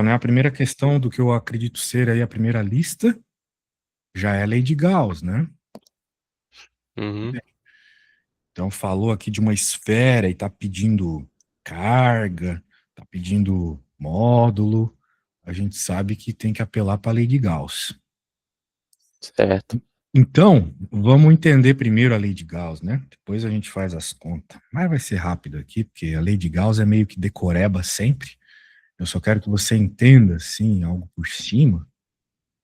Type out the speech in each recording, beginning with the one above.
Né? A primeira questão do que eu acredito ser aí a primeira lista já é a lei de Gauss, né? Uhum. Então falou aqui de uma esfera e está pedindo carga, está pedindo módulo. A gente sabe que tem que apelar para a lei de Gauss. Certo. Então, vamos entender primeiro a lei de Gauss, né? Depois a gente faz as contas. Mas vai ser rápido aqui, porque a lei de Gauss é meio que decoreba sempre. Eu só quero que você entenda, assim, algo por cima,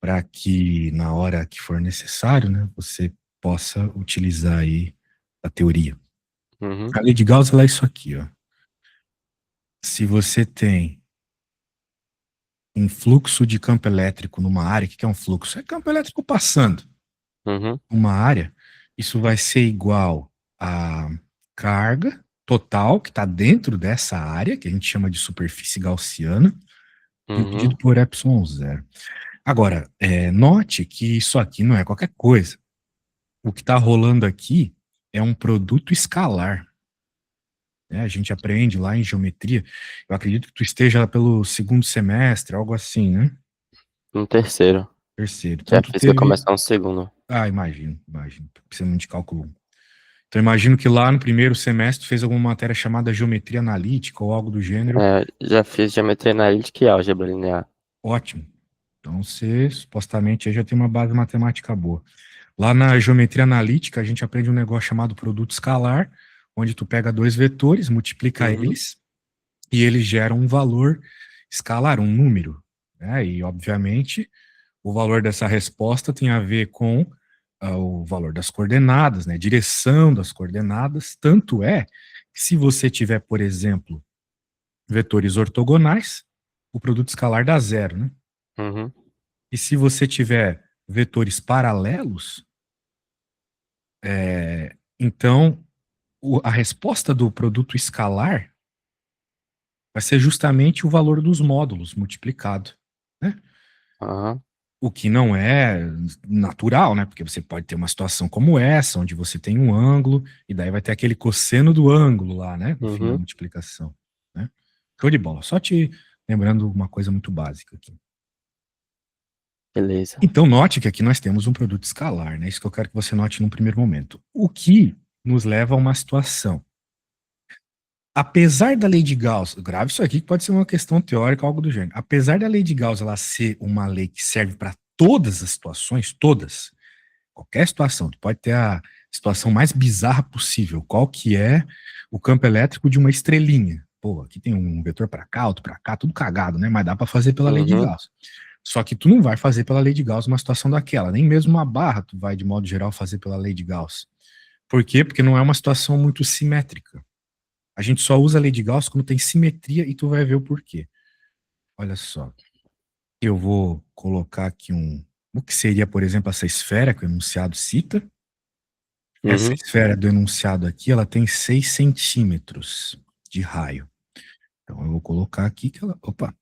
para que na hora que for necessário, né, você possa utilizar aí a teoria. Uhum. A lei de Gauss ela é isso aqui, ó. Se você tem um fluxo de campo elétrico numa área, o que é um fluxo? É campo elétrico passando Uhum. uma área, isso vai ser igual a carga total que está dentro dessa área, que a gente chama de superfície gaussiana, dividido Uhum. por epsilon zero. Agora, note que isso aqui não é qualquer coisa. O que está rolando aqui é um produto escalar. Né? A gente aprende lá em geometria. Eu acredito que tu esteja pelo segundo semestre, algo assim, né? No terceiro. Terceiro. Que Então a tu física teve. começa no segundo. Ah, imagino. Precisa muito de cálculo. Então imagino que lá no primeiro semestre tu fez alguma matéria chamada geometria analítica ou algo do gênero. É, já fiz geometria analítica e álgebra linear. Ótimo. Então você supostamente aí já tem uma base matemática boa. Lá na geometria analítica, a gente aprende um negócio chamado produto escalar, onde tu pega dois vetores, multiplica Uhum. eles, e eles geram um valor escalar, um número. Né? E, obviamente, o valor dessa resposta tem a ver com o valor das coordenadas, né? Direção das coordenadas. Tanto é que se você tiver, por exemplo, vetores ortogonais, o produto escalar dá zero, né? Uhum. E se você tiver vetores paralelos, então a resposta do produto escalar vai ser justamente o valor dos módulos multiplicado, né? Aham. O que não é natural, né? Porque você pode ter uma situação como essa, onde você tem um ângulo, e daí vai ter aquele cosseno do ângulo lá, né? No fim da Uhum. multiplicação, né? Show de bola. Só te lembrando uma coisa muito básica aqui. Beleza. Então, note que aqui nós temos um produto escalar, né? Isso que eu quero que você note num primeiro momento. O que nos leva a uma situação. Apesar da lei de Gauss, grave isso aqui que pode ser uma questão teórica, algo do gênero. Apesar da lei de Gauss ela ser uma lei que serve para todas as situações, todas, qualquer situação, tu pode ter a situação mais bizarra possível. Qual que é o campo elétrico de uma estrelinha? Pô, aqui tem um vetor para cá, outro para cá, tudo cagado, né? Mas dá para fazer pela lei de Uhum. Gauss. Só que tu não vai fazer pela lei de Gauss uma situação daquela, nem mesmo uma barra tu vai de modo geral fazer pela lei de Gauss. Por quê? Porque não é uma situação muito simétrica. A gente só usa a lei de Gauss quando tem simetria e tu vai ver o porquê. Olha só. Eu vou colocar aqui o que seria, por exemplo, essa esfera que o enunciado cita. Essa Uhum. esfera do enunciado aqui, ela tem 6 centímetros de raio. Então eu vou colocar aqui que ela, opa,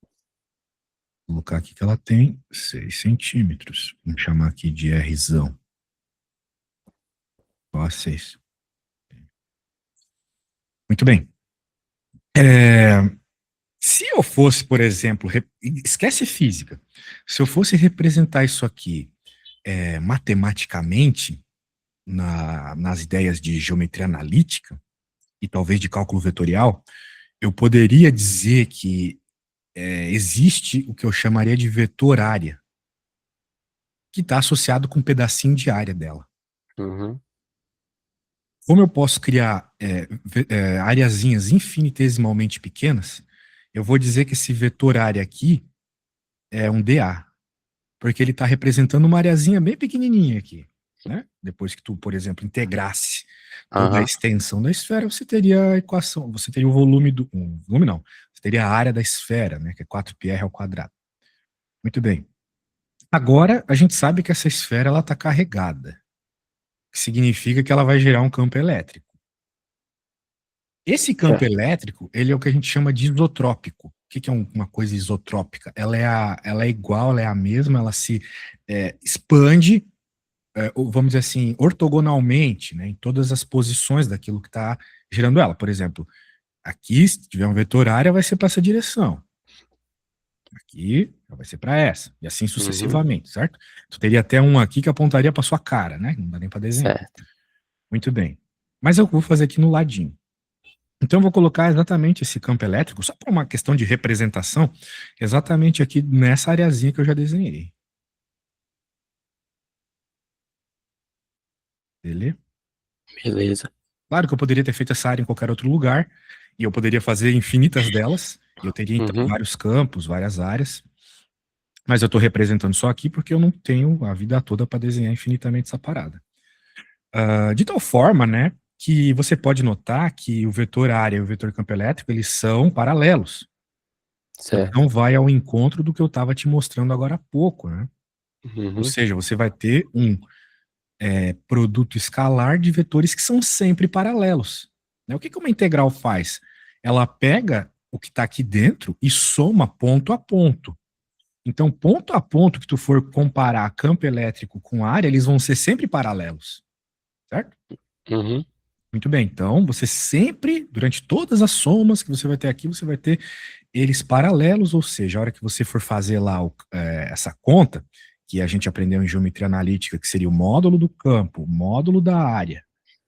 vou colocar aqui que ela tem 6 centímetros. Vamos chamar aqui de Rzão. Ó, 6. Muito bem. É, se eu fosse, por exemplo, esquece física. Se eu fosse representar isso aqui matematicamente, nas ideias de geometria analítica e talvez de cálculo vetorial, eu poderia dizer que existe o que eu chamaria de vetor área, que está associado com um pedacinho de área dela. Uhum. Como eu posso criar areazinhas infinitesimalmente pequenas, eu vou dizer que esse vetor área aqui é um dA, porque ele está representando uma areazinha bem pequenininha aqui. Né? Depois que tu, por exemplo, integrasse toda a Aham. extensão da esfera, você teria a equação, você teria o volume do. Volume não, você teria a área da esfera, né, que é 4πr ao quadrado. Muito bem. Agora, a gente sabe que essa esfera ela está carregada, que significa que ela vai gerar um campo elétrico. Esse campo É. elétrico, ele é o que a gente chama de isotrópico. O que é uma coisa isotrópica? Ela é igual, ela é a mesma, ela se expande, vamos dizer assim, ortogonalmente, né, em todas as posições daquilo que está gerando ela. Por exemplo, aqui, se tiver um vetor área, vai ser para essa direção. Aqui vai ser para essa, e assim Uhum. sucessivamente, certo? Tu teria até um aqui que apontaria para sua cara, né? Não dá nem para desenhar. Certo. Muito bem. Mas eu vou fazer aqui no ladinho. Então, eu vou colocar exatamente esse campo elétrico, só para uma questão de representação, exatamente aqui nessa areazinha que eu já desenhei. Beleza? Beleza. Claro que eu poderia ter feito essa área em qualquer outro lugar, e eu poderia fazer infinitas delas, e eu teria, então, Uhum. vários campos, várias áreas, mas eu estou representando só aqui porque eu não tenho a vida toda para desenhar infinitamente essa parada. De tal forma, né, que você pode notar que o vetor área e o vetor campo elétrico, eles são paralelos. Certo. Então vai ao encontro do que eu estava te mostrando agora há pouco, né? Ou Uhum. seja, você vai ter um produto escalar de vetores que são sempre paralelos, né? O que uma integral faz? Ela pega o que está aqui dentro e soma ponto a ponto. Então, ponto a ponto que tu for comparar campo elétrico com área, eles vão ser sempre paralelos, certo? Uhum. Muito bem, então você sempre, durante todas as somas que você vai ter aqui, você vai ter eles paralelos, ou seja, a hora que você for fazer lá essa conta, que a gente aprendeu em geometria analítica, que seria o módulo do campo, o módulo da área,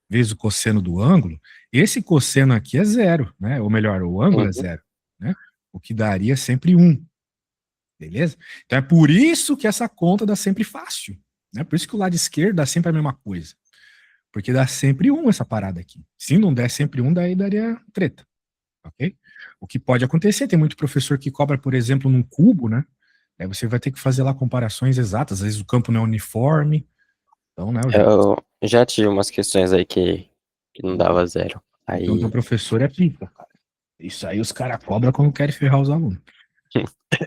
vezes o cosseno do ângulo, esse cosseno aqui é zero, né? Ou melhor, o ângulo é Uhum. zero, né? O que daria sempre 1, beleza? Então é por isso que essa conta dá sempre fácil, né? Por isso que o lado esquerdo dá sempre a mesma coisa. Porque dá sempre 1 essa parada aqui. Se não der sempre 1, daí daria treta, ok? O que pode acontecer, tem muito professor que cobra, por exemplo, num cubo, né? Aí você vai ter que fazer lá comparações exatas, às vezes o campo não é uniforme, então, né, Eu já tive umas questões aí que não dava zero. então teu Aí. professor é pica, cara. Isso aí os caras cobram quando querem ferrar os alunos.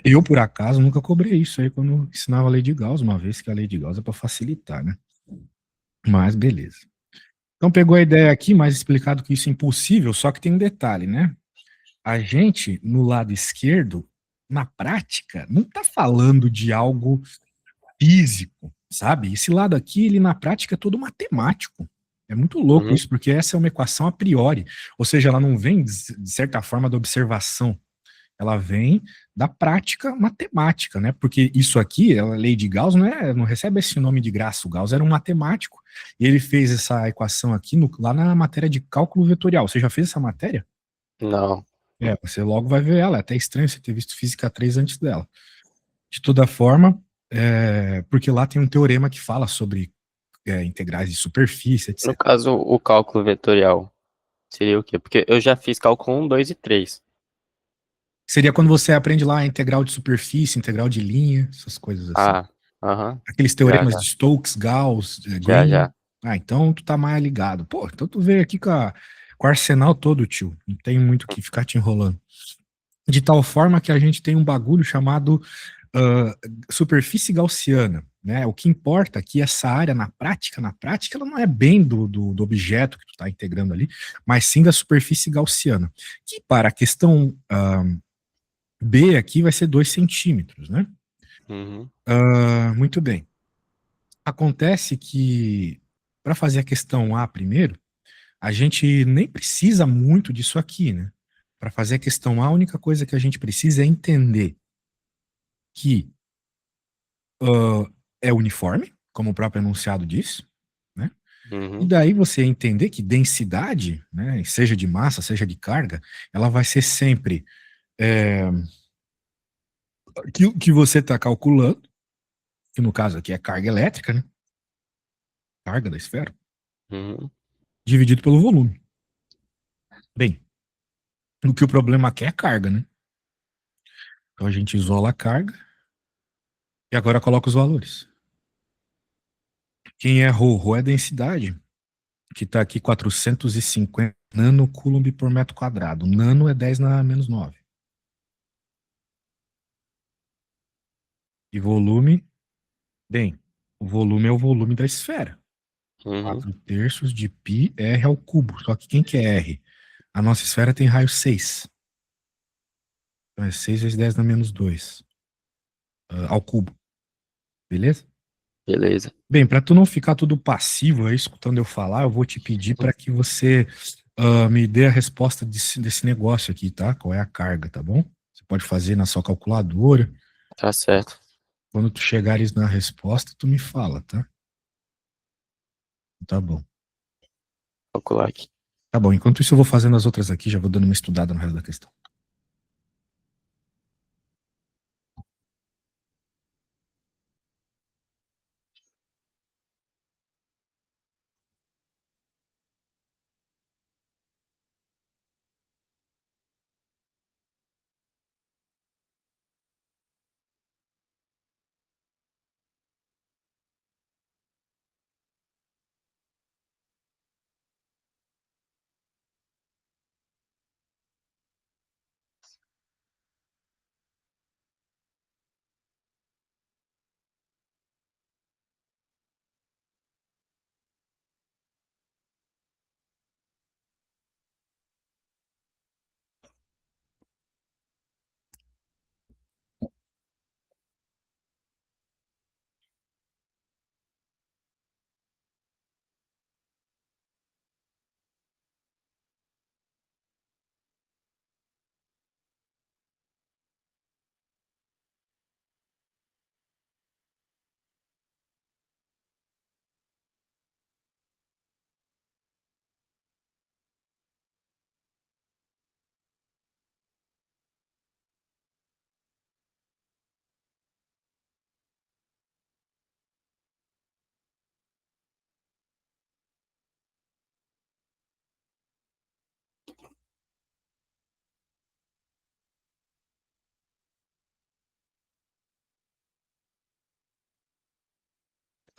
Eu, por acaso, nunca cobrei isso aí quando ensinava a lei de Gauss, uma vez que a lei de Gauss é para facilitar, né? Mas beleza. Então pegou a ideia aqui, mais explicado que isso é impossível, só que tem um detalhe, né? A gente, no lado esquerdo, na prática, não está falando de algo físico, sabe? Esse lado aqui, ele na prática é todo matemático. É muito louco Uhum. isso, porque essa é uma equação a priori, ou seja, ela não vem, de certa forma, da observação, ela vem da prática matemática, né? Porque isso aqui, a lei de Gauss, não recebe esse nome de graça. O Gauss era um matemático, e ele fez essa equação aqui lá na matéria de cálculo vetorial. Você já fez essa matéria? Não. Você logo vai ver ela. É até estranho você ter visto Física 3 antes dela. De toda forma, porque lá tem um teorema que fala sobre integrais de superfície, No etc. caso, o cálculo vetorial seria o quê? Porque eu já fiz cálculo 1, 2 e 3. Seria quando você aprende lá a integral de superfície, integral de linha, essas coisas assim. Ah, aham. Aqueles Já, teoremas já. de Stokes, Gauss, Já, Green. já. Então tu tá mais ligado. Pô, então tu veio aqui com o arsenal todo, tio. Não tem muito o que ficar te enrolando. De tal forma que a gente tem um bagulho chamado superfície gaussiana, né? O que importa é que essa área, na prática, ela não é bem do objeto que tu está integrando ali, mas sim da superfície gaussiana, que para a questão B aqui vai ser 2 centímetros, né? Uhum. Muito bem. Acontece que, para fazer a questão A primeiro, a gente nem precisa muito disso aqui, né? Para fazer a questão A, a única coisa que a gente precisa é entender que é uniforme, como o próprio enunciado diz, né? E Uhum. daí você entender que densidade, né, seja de massa, seja de carga, ela vai ser sempre que você está calculando, que no caso aqui é carga elétrica, né? Carga da esfera, Uhum. dividido pelo volume. Bem, o que o problema aqui é a carga, né? Então a gente isola a carga e agora coloca os valores. Quem é ρ? Ρ é densidade, que está aqui 450 nanocoulomb por metro quadrado. Nano é 10 na menos 9. E volume, bem, o volume é o volume da esfera. Uhum. 4 terços de π r ao cubo. Só que quem que é R? A nossa esfera tem raio 6. Então é 6 vezes 10 na menos 2 ao cubo. Beleza? Beleza. Bem, para tu não ficar tudo passivo aí, escutando eu falar, eu vou te pedir para que você me dê a resposta desse negócio aqui, tá? Qual é a carga, tá bom? Você pode fazer na sua calculadora. Tá certo. Quando tu chegares na resposta, tu me fala, tá? Tá bom. Vou calcular aqui. Tá bom. Enquanto isso, eu vou fazendo as outras aqui, já vou dando uma estudada no resto da questão.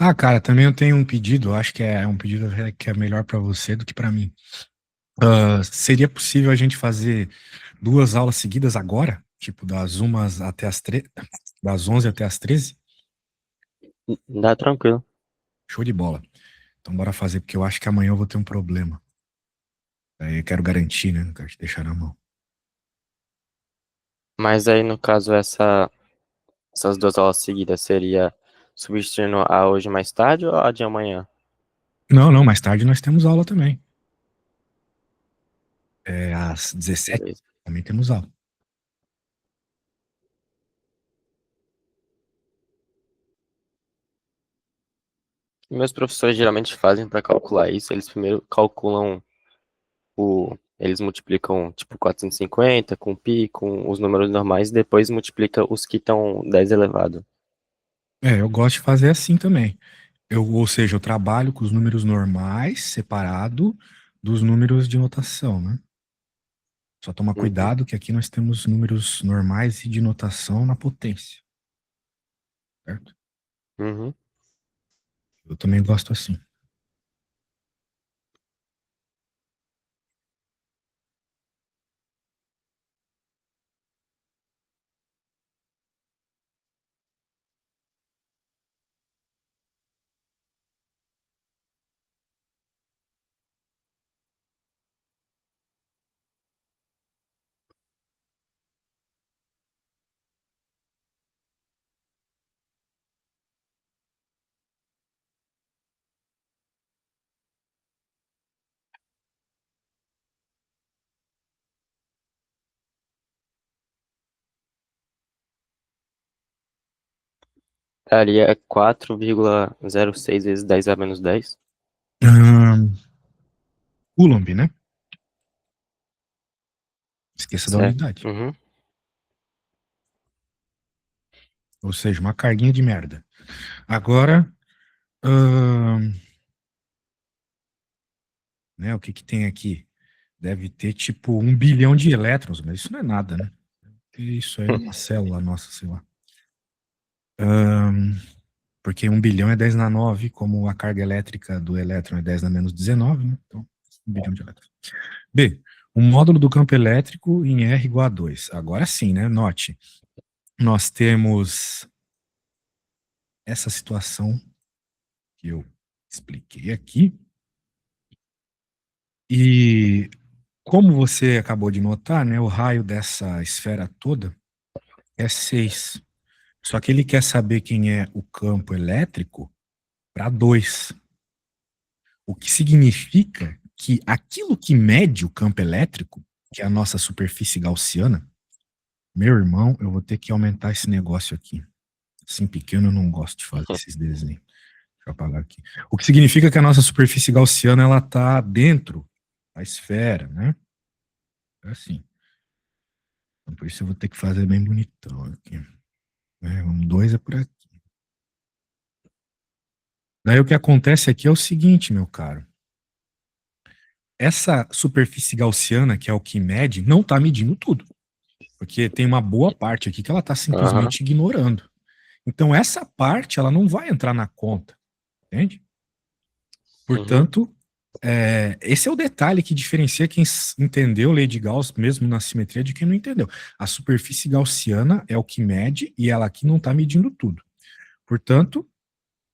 Ah, cara, também eu tenho um pedido, eu acho que é um pedido que é melhor para você do que para mim. Seria possível a gente fazer 2 aulas seguidas agora? Tipo, das 11 até as 13? Dá tranquilo. Show de bola. Então bora fazer, porque eu acho que amanhã eu vou ter um problema. Aí eu quero garantir, né? Não quero te deixar na mão. Mas aí, no caso, essas 2 aulas seguidas seria substituindo a hoje mais tarde ou a de amanhã? Não, não, mais tarde nós temos aula também. Às 17 Beleza. também temos aula. Meus professores geralmente fazem para calcular isso, eles primeiro calculam eles multiplicam tipo 450 com pi, com os números normais, e depois multiplica os que estão 10 elevado. Eu gosto de fazer assim também. Ou seja, eu trabalho com os números normais separado dos números de notação, né? Só toma Uhum, cuidado que aqui nós temos números normais e de notação na potência, certo? uhum. Eu também gosto assim. Daria 4,06 vezes 10 a menos 10. Ahn, Coulomb, né? Esqueça da Certo. unidade. Uhum. Ou seja, uma carguinha de merda. Agora, ahn, né, o que que tem aqui? Deve ter tipo 1 bilhão de elétrons, mas isso não é nada, né? Isso aí numa célula nossa, sei lá. Porque 1 bilhão é 10 na 9, como a carga elétrica do elétron é 10 na menos 19, né? Então, 1 bilhão de elétrons. B, o módulo do campo elétrico em R igual a 2. Agora sim, né? Note, nós temos essa situação que eu expliquei aqui. E como você acabou de notar, né? O raio dessa esfera toda é 6. Só que ele quer saber quem é o campo elétrico para 2. O que significa que aquilo que mede o campo elétrico, que é a nossa superfície gaussiana, Meu irmão, eu vou ter que aumentar esse negócio aqui. Assim pequeno eu não gosto de fazer esses desenhos. Deixa eu apagar aqui. O que significa que a nossa superfície gaussiana ela está dentro da esfera, né? É assim. Então, por isso eu vou ter que fazer bem bonitão aqui. Um 2 é por aqui. Daí o que acontece aqui é o seguinte, meu caro. Essa superfície gaussiana, que é o que mede, não está medindo tudo. Porque tem uma boa parte aqui que ela está Aham. simplesmente ignorando. Então, essa parte, ela não vai entrar na conta, entende? Uhum. Portanto, esse é o detalhe que diferencia quem entendeu lei de Gauss, mesmo na simetria, de quem não entendeu. A superfície gaussiana é o que mede e ela aqui não está medindo tudo. Portanto,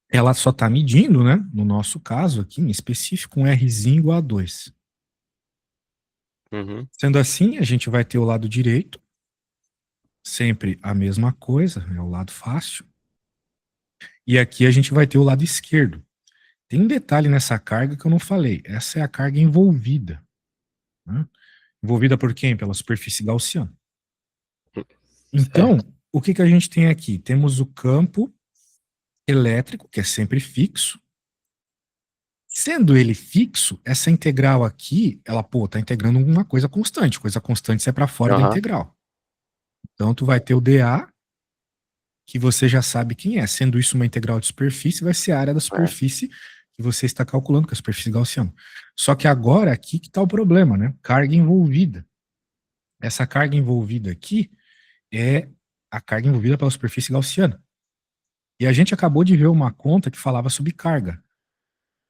ela só está medindo, né, no nosso caso aqui, em específico, um Rzinho igual a 2. Uhum. Sendo assim, a gente vai ter o lado direito, sempre a mesma coisa, é o lado fácil. E aqui a gente vai ter o lado esquerdo. Tem um detalhe nessa carga que eu não falei. Essa é a carga envolvida. Né? Envolvida por quem? Pela superfície gaussiana. Então, Certo. o que a gente tem aqui? Temos o campo elétrico, que é sempre fixo. Sendo ele fixo, essa integral aqui, ela, tá integrando uma coisa constante. Coisa constante sai para fora da Aham. integral. Então, tu vai ter o dA, que você já sabe quem é. Sendo isso uma integral de superfície, vai ser a área da É. superfície que você está calculando, que é a superfície gaussiana. Só que agora, aqui que está o problema, né? Carga envolvida. Essa carga envolvida aqui é a carga envolvida pela superfície gaussiana. E a gente acabou de ver uma conta que falava sobre carga.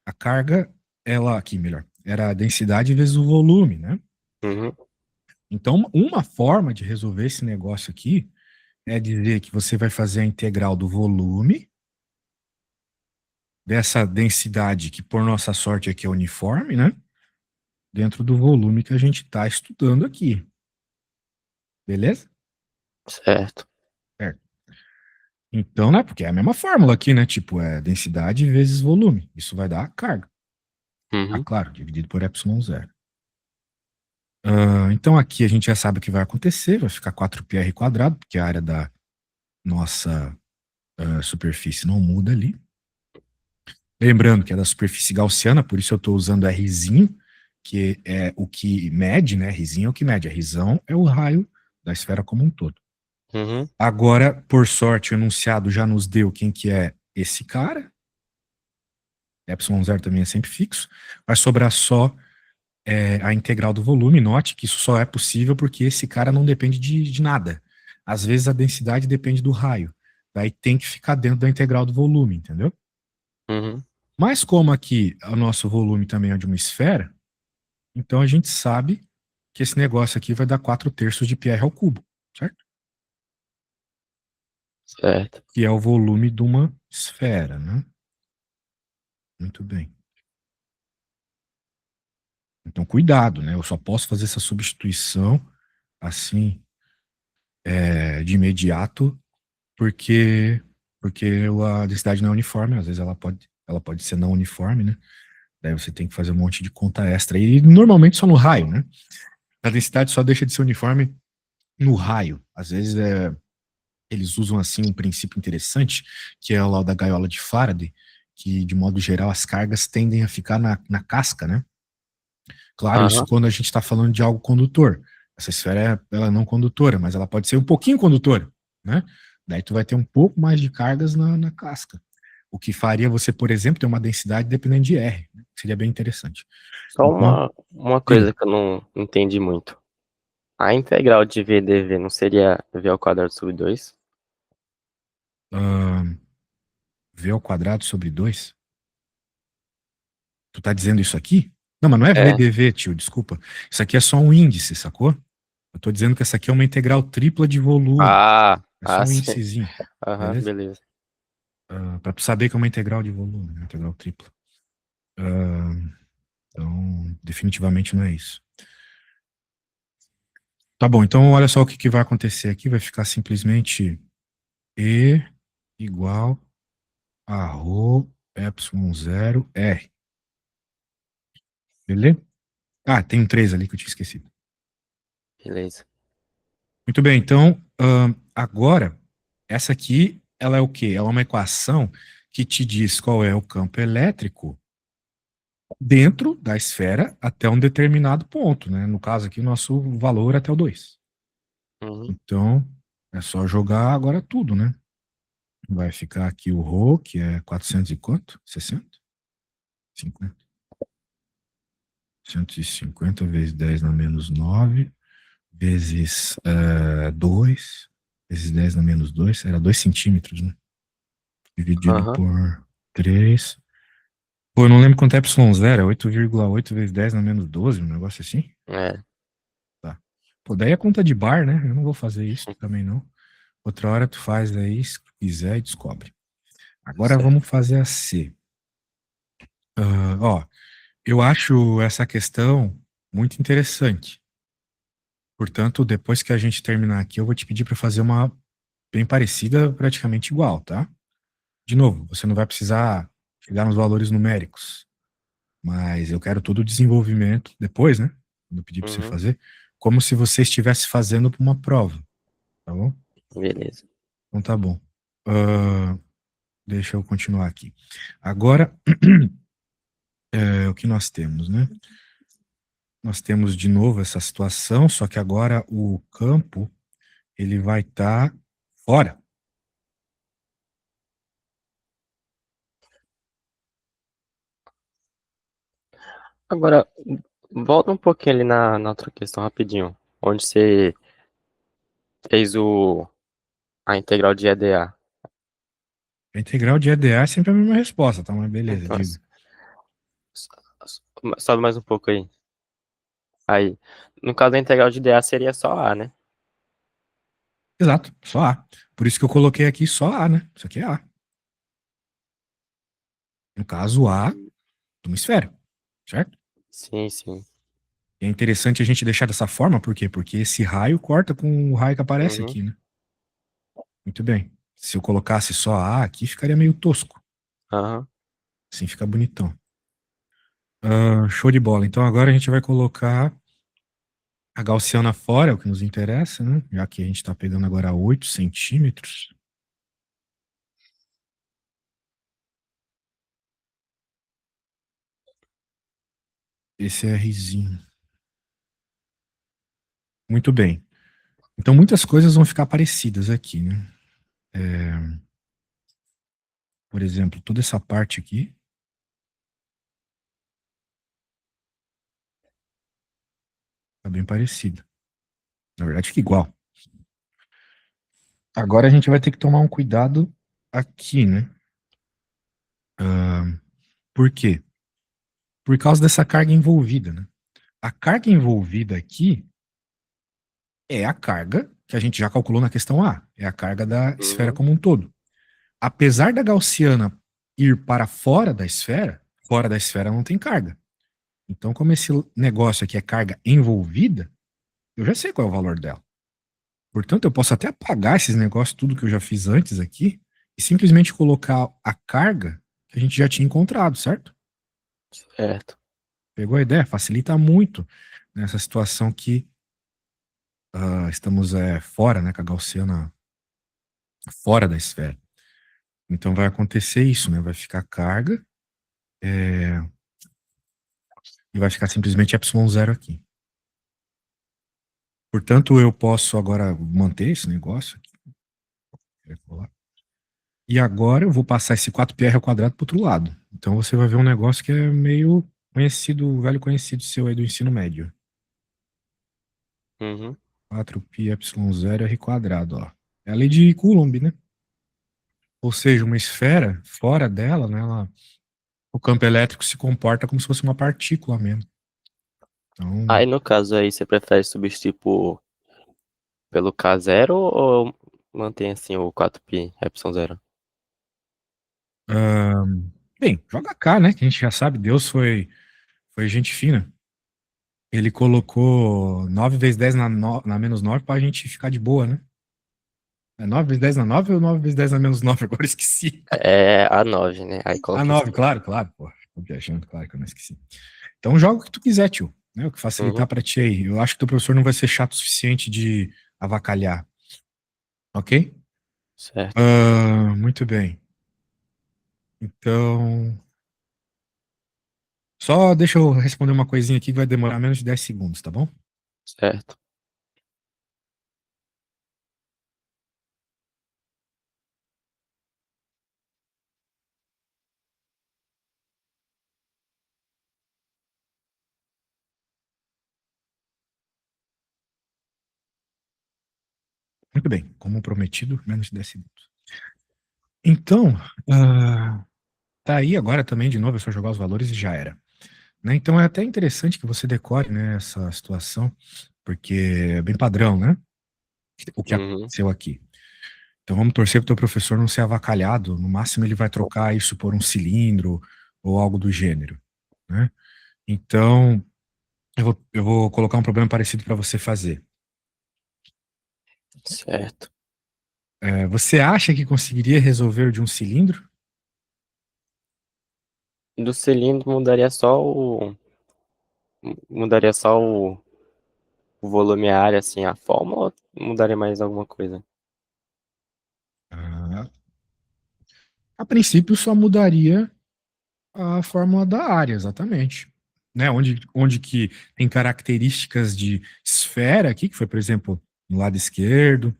A carga, ela, aqui melhor, era a densidade vezes o volume, né? Uhum. Então, uma forma de resolver esse negócio aqui é dizer que você vai fazer a integral do volume dessa densidade, que por nossa sorte aqui é uniforme, né? Dentro do volume que a gente está estudando aqui. Beleza? Certo. Certo. Então, né? Porque é a mesma fórmula aqui, né? Tipo, é densidade vezes volume. Isso vai dar carga. Ah, Uhum. claro, dividido por ε0. Então aqui a gente já sabe o que vai acontecer, vai ficar 4πr quadrado, porque a área da nossa superfície não muda ali. Lembrando que é da superfície gaussiana, por isso eu estou usando Rzinho, que é o que mede, né? Rzinho é o que mede. A Rzão é o raio da esfera como um todo. Uhum. Agora, por sorte, o enunciado já nos deu quem que é esse cara. ε0 também é sempre fixo. Vai sobrar só a integral do volume. Note que isso só é possível porque esse cara não depende de nada. Às vezes a densidade depende do raio. Daí tem que ficar dentro da integral do volume, entendeu? Uhum. Mas como aqui o nosso volume também é de uma esfera, então a gente sabe que esse negócio aqui vai dar 4/3 de πr ao cubo, certo? Certo. Que é o volume de uma esfera, né? Muito bem. Então, cuidado, né? Eu só posso fazer essa substituição assim, de imediato, porque a densidade não é uniforme, às vezes ela pode ser não uniforme, né? Daí você tem que fazer um monte de conta extra. E normalmente só no raio, né? A densidade só deixa de ser uniforme no raio. Às vezes eles usam assim um princípio interessante, que é o lá da gaiola de Faraday, que de modo geral as cargas tendem a ficar na casca, né? Claro, isso Aham. quando a gente está falando de algo condutor. Essa esfera ela é não condutora, mas ela pode ser um pouquinho condutora, né? Daí tu vai ter um pouco mais de cargas na casca. O que faria você, por exemplo, ter uma densidade dependendo de R. Né? Seria bem interessante. Só Então, uma diga. coisa que eu não entendi muito. A integral de VdV não seria V ao quadrado sobre 2? Uh, V ao quadrado sobre 2. Tu tá dizendo isso aqui? Não, mas não é É. VdV, tio, desculpa. Isso aqui é só um índice, sacou? Eu tô dizendo que essa aqui é uma integral tripla de volume. É só um Sim. índicezinho, Aham, beleza? beleza. Para tu saber que é uma integral de volume, né? Integral tripla. Então, definitivamente não é isso. Tá bom, então olha só o que vai acontecer aqui. Vai ficar simplesmente E igual a ρ ε0 R. Beleza? Ah, tem um 3 ali que eu tinha esquecido. Beleza. Muito bem, então, agora, essa aqui, ela é o quê? Ela é uma equação que te diz qual é o campo elétrico dentro da esfera até um determinado ponto, né? No caso aqui, o nosso valor é até o 2. Uhum. Então, é só jogar agora tudo, né? Vai ficar aqui o ρ, que é 400 e quanto? 60? 50. 150 vezes 10 na menos 9, vezes 2, vezes 10 na menos 2, era 2 centímetros, né? Dividido Aham. por 3. Pô, eu não lembro quanto é y0, é 8,8 vezes 10 na menos 12, um negócio assim? É. Tá. Pô, daí é conta de bar, né? Eu não vou fazer isso também, não. Outra hora tu faz aí, se tu quiser, e descobre. Agora Certo. vamos fazer a C. Ó, eu acho essa questão muito interessante. Portanto, depois que a gente terminar aqui, eu vou te pedir para fazer uma bem parecida, praticamente igual, tá? De novo, você não vai precisar chegar nos valores numéricos, mas eu quero todo o desenvolvimento depois, né? Quando eu pedir para você Uhum. fazer, como se você estivesse fazendo uma prova, tá bom? Beleza. Então tá bom. Ah, deixa eu continuar aqui. Agora, o que nós temos, né? Nós temos de novo essa situação, só que agora o campo ele vai estar fora. Agora, volta um pouquinho ali na outra questão rapidinho. Onde você fez a integral de EDA. A integral de EDA é sempre a mesma resposta, tá? Mas beleza, Então, digo. sobe mais um pouco aí. Aí, no caso da integral de EDA seria só A, né? Exato, só A. Por isso que eu coloquei aqui só A, né? Isso aqui é A. No caso, A de uma esfera, certo? Sim, sim. E é interessante a gente deixar dessa forma, por quê? Porque esse raio corta com o raio que aparece Uhum. aqui, né? Muito bem. Se eu colocasse só A aqui, ficaria meio tosco. Aham. Assim fica bonitão. Show de bola. Então agora a gente vai colocar a gaussiana fora, é o que nos interessa, né? Já que a gente está pegando agora 8 centímetros. Esse é Rzinho. Muito bem. Então muitas coisas vão ficar parecidas aqui, né? Por exemplo, toda essa parte aqui tá bem parecida. Na verdade, fica igual. Agora a gente vai ter que tomar um cuidado aqui, né? Por quê? Por causa dessa carga envolvida, né? A carga envolvida aqui é a carga que a gente já calculou na questão A, é a carga da esfera Uhum. como um todo. Apesar da gaussiana ir para fora da esfera não tem carga. Então, como esse negócio aqui é carga envolvida, eu já sei qual é o valor dela. Portanto, eu posso até apagar esses negócios, tudo que eu já fiz antes aqui, e simplesmente colocar a carga que a gente já tinha encontrado, certo? Certo. Pegou a ideia? Facilita muito nessa situação que estamos fora, né, com a gaussiana fora da esfera. Então vai acontecer isso, né? Vai ficar carga e vai ficar simplesmente epsilon 0 aqui. Portanto, eu posso agora manter esse negócio aqui. E agora eu vou passar esse 4πr ao quadrado para outro lado. Então você vai ver um negócio que é meio conhecido, velho conhecido seu aí do ensino médio. Uhum. 4π epsilon 0 r quadrado, ó. É a lei de Coulomb, né? Ou seja, uma esfera, fora dela, né, o campo elétrico se comporta como se fosse uma partícula mesmo. Então, Aí, no caso aí, você prefere substituir pelo K0 ou mantém assim o 4π epsilon 0? bem, joga cá, né? Que a gente já sabe, Deus foi gente fina. Ele colocou 9 vezes 10 na menos 9 pra gente ficar de boa, né? É 9 vezes 10 na 9 ou 9 vezes 10 na menos 9? Agora eu esqueci. É a 9, né? Aí A coloquei 9, esse. claro, claro, pô. Tô viajando, claro que eu não esqueci. Então joga o que tu quiser, tio. Né? O que facilitar Uhum. pra ti aí. Eu acho que teu professor não vai ser chato o suficiente de avacalhar, ok? Certo. Muito bem. Então, só deixa eu responder uma coisinha aqui que vai demorar menos de 10 segundos, tá bom? Certo. Muito bem, como prometido, menos de 10 segundos. Então, ah, tá aí agora também, de novo, é só jogar os valores e já era. Né? Então é até interessante que você decore, né, essa situação, porque é bem padrão, né? O que Uhum. aconteceu aqui. Então vamos torcer para o teu professor não ser avacalhado. No máximo ele vai trocar isso por um cilindro ou algo do gênero, né? Então eu vou colocar um problema parecido para você fazer. Certo. Você acha que conseguiria resolver de um cilindro? Do cilindro mudaria só o volume, a área, assim, a forma, ou mudaria mais alguma coisa? Ah, a princípio só mudaria a fórmula da área, exatamente. Né? Onde que tem características de esfera aqui, que foi, por exemplo, no lado esquerdo,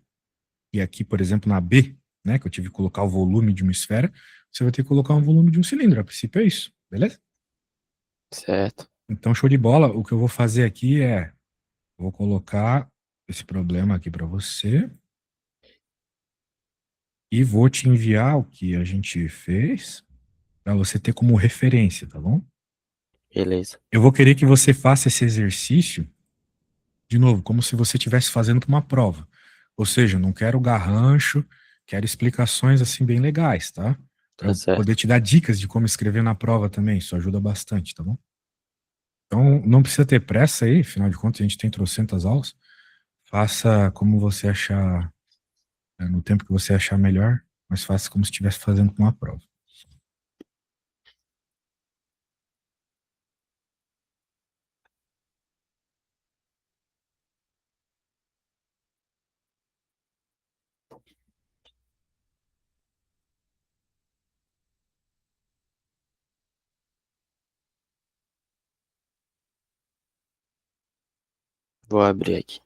e aqui, por exemplo, na B, né, que eu tive que colocar o volume de uma esfera, você vai ter que colocar um volume de um cilindro. A princípio é isso, beleza? Certo. Então, show de bola. O que eu vou fazer aqui é, vou colocar esse problema aqui para você e vou te enviar o que a gente fez para você ter como referência, tá bom? Beleza. Eu vou querer que você faça esse exercício de novo, como se você estivesse fazendo para uma prova. Ou seja, não quero garrancho, quero explicações assim bem legais, tá? Para Tá eu poder certo. te dar dicas de como escrever na prova também, isso ajuda bastante, tá bom? Então, não precisa ter pressa aí, afinal de contas, a gente tem trocentas aulas. Faça como você achar, no tempo que você achar melhor, mas faça como se estivesse fazendo para uma prova. Vou abrir aqui.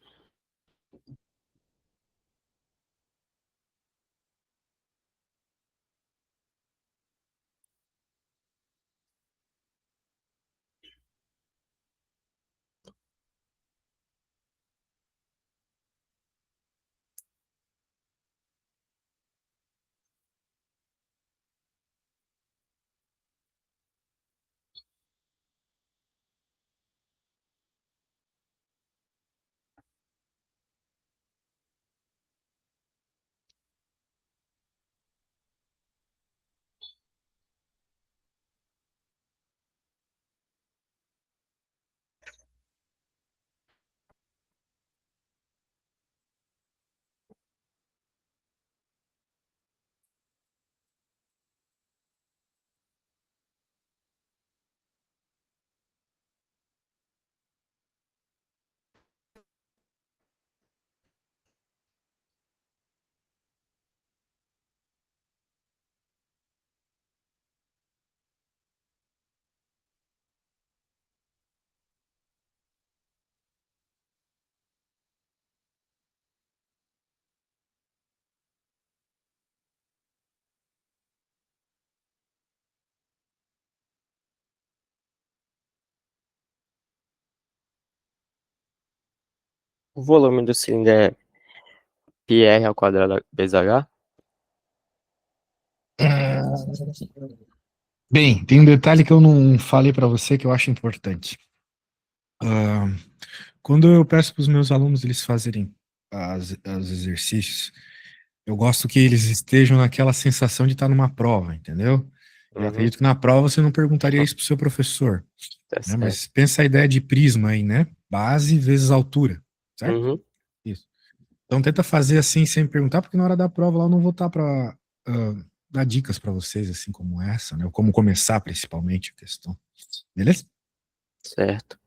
O volume do cilindro é πr ao quadrado vezes h? Bem, tem um detalhe que eu não falei para você que eu acho importante. Ah, quando eu peço para os meus alunos eles fazerem os exercícios, eu gosto que eles estejam naquela sensação de estar numa prova, entendeu? Eu Uhum. acredito que na prova você não perguntaria isso para o seu professor, Tá né? certo. Mas pensa a ideia de prisma aí, né? Base vezes altura, certo? Uhum. Isso. Então tenta fazer assim sem perguntar, porque na hora da prova lá eu não vou estar para dar dicas para vocês assim como essa, né? Ou como começar principalmente a questão, beleza? Certo.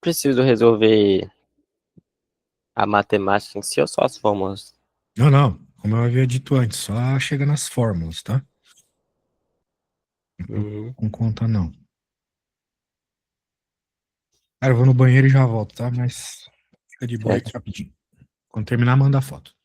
Preciso resolver a matemática em si ou só as fórmulas? Não, não. Como eu havia dito antes, só chega nas fórmulas, tá? Não preocupa Uhum. com conta, não. Cara, eu vou no banheiro e já volto, tá? Mas fica de boa aí Certo. rapidinho. Quando terminar, manda a foto.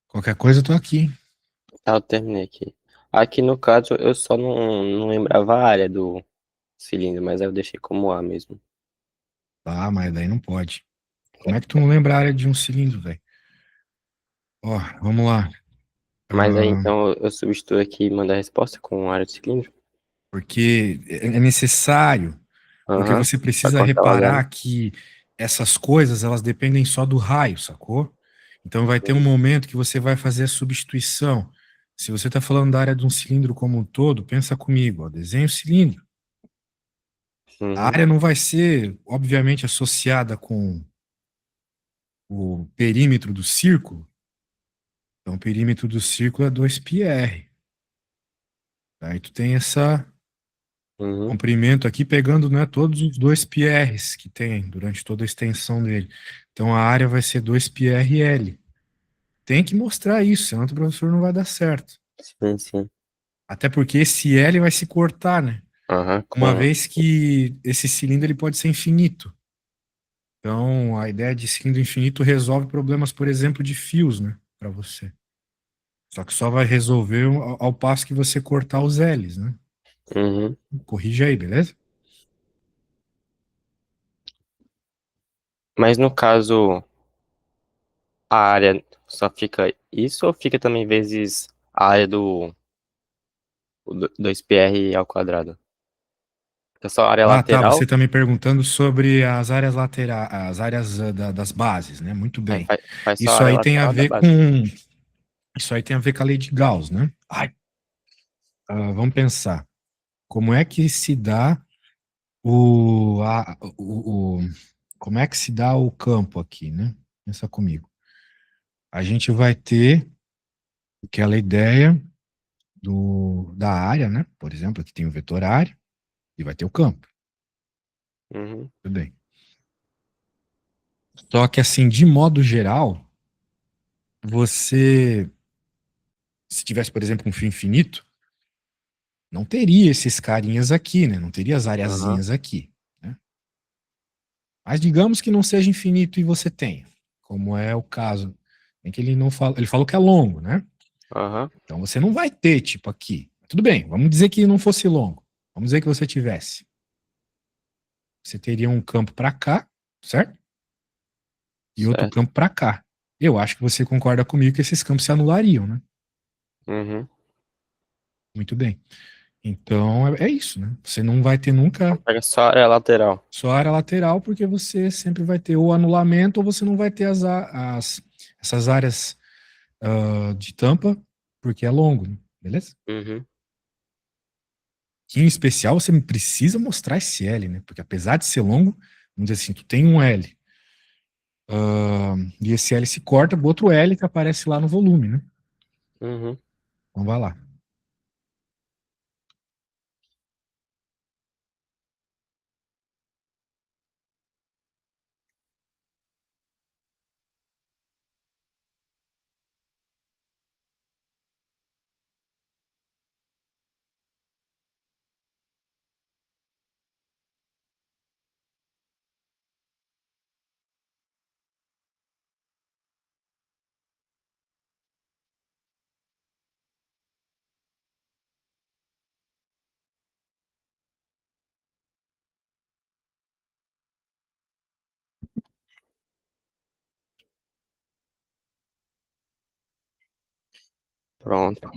Qualquer coisa, eu tô aqui, hein? Tá, eu terminei aqui. Aqui no caso, eu só não lembrava a área do cilindro, mas aí eu deixei como A mesmo. Tá, mas daí não pode. Como é que tu não lembra a área de um cilindro, velho? Ó, vamos lá. Mas aí, Ah, então, eu substituo aqui e mando a resposta com área de cilindro? porque é necessário, porque Aham. você Pra precisa cortar o reparar H. que essas coisas, elas dependem só do raio, sacou? Então vai ter um momento que você vai fazer a substituição. Se você está falando da área de um cilindro como um todo, pensa comigo, ó, desenha o cilindro. A Uhum. área não vai ser, obviamente, associada com o perímetro do círculo. Então, o perímetro do círculo é 2πr. Aí tu tem esse Uhum. comprimento aqui pegando, né, todos os 2πrs que tem durante toda a extensão dele. Então, a área vai ser 2πrl. Tem que mostrar isso, senão o professor não vai dar certo. Sim, sim. Até porque esse L vai se cortar, né? Aham. Uma Com... vez que esse cilindro ele pode ser infinito. Então, a ideia de cilindro infinito resolve problemas, por exemplo, de fios, né, para você. Só que só vai resolver ao passo que você cortar os L's, né? Uhum. Corrige aí, beleza? Mas no caso, a área só fica isso ou fica também vezes a área do 2πr ao quadrado? Fica só a área Ah, tá. Você lateral? está me perguntando sobre as áreas laterais, as áreas das bases, né? Muito É, bem. faz só a Isso área aí tem a lateral da ver base. com, isso aí tem a ver com a lei de Gauss, né? Ai, vamos pensar. Como é que se dá como é que se dá o campo aqui, né? Pensa comigo. A gente vai ter aquela ideia da área, né? Por exemplo, aqui tem o vetor área e vai ter o campo. Uhum. Tudo bem. Só que assim, de modo geral, você, se tivesse, por exemplo, um fio infinito, não teria esses carinhas aqui, né? Não teria as Aham. areazinhas aqui, né? Mas digamos que não seja infinito e você tenha, como é o caso em que ele não fala, ele falou que é longo, né? Aham. Então você não vai ter tipo aqui. Tudo bem, vamos dizer que não fosse longo. Vamos dizer que você tivesse. Você teria um campo para cá, certo? E outro Certo. campo para cá. Eu acho que você concorda comigo que esses campos se anulariam, né? Uhum. Muito bem. Então é isso, né? Você não vai ter nunca Pega só a área lateral. só área lateral, porque você sempre vai ter ou anulamento ou você não vai ter essas áreas de tampa, porque é longo, né? Beleza? Uhum. Que em especial você precisa mostrar esse L, né? Porque apesar de ser longo, vamos dizer assim, tu tem um L, e esse L se corta pro outro L que aparece lá no volume, né? Uhum. Então vai lá. Pronto.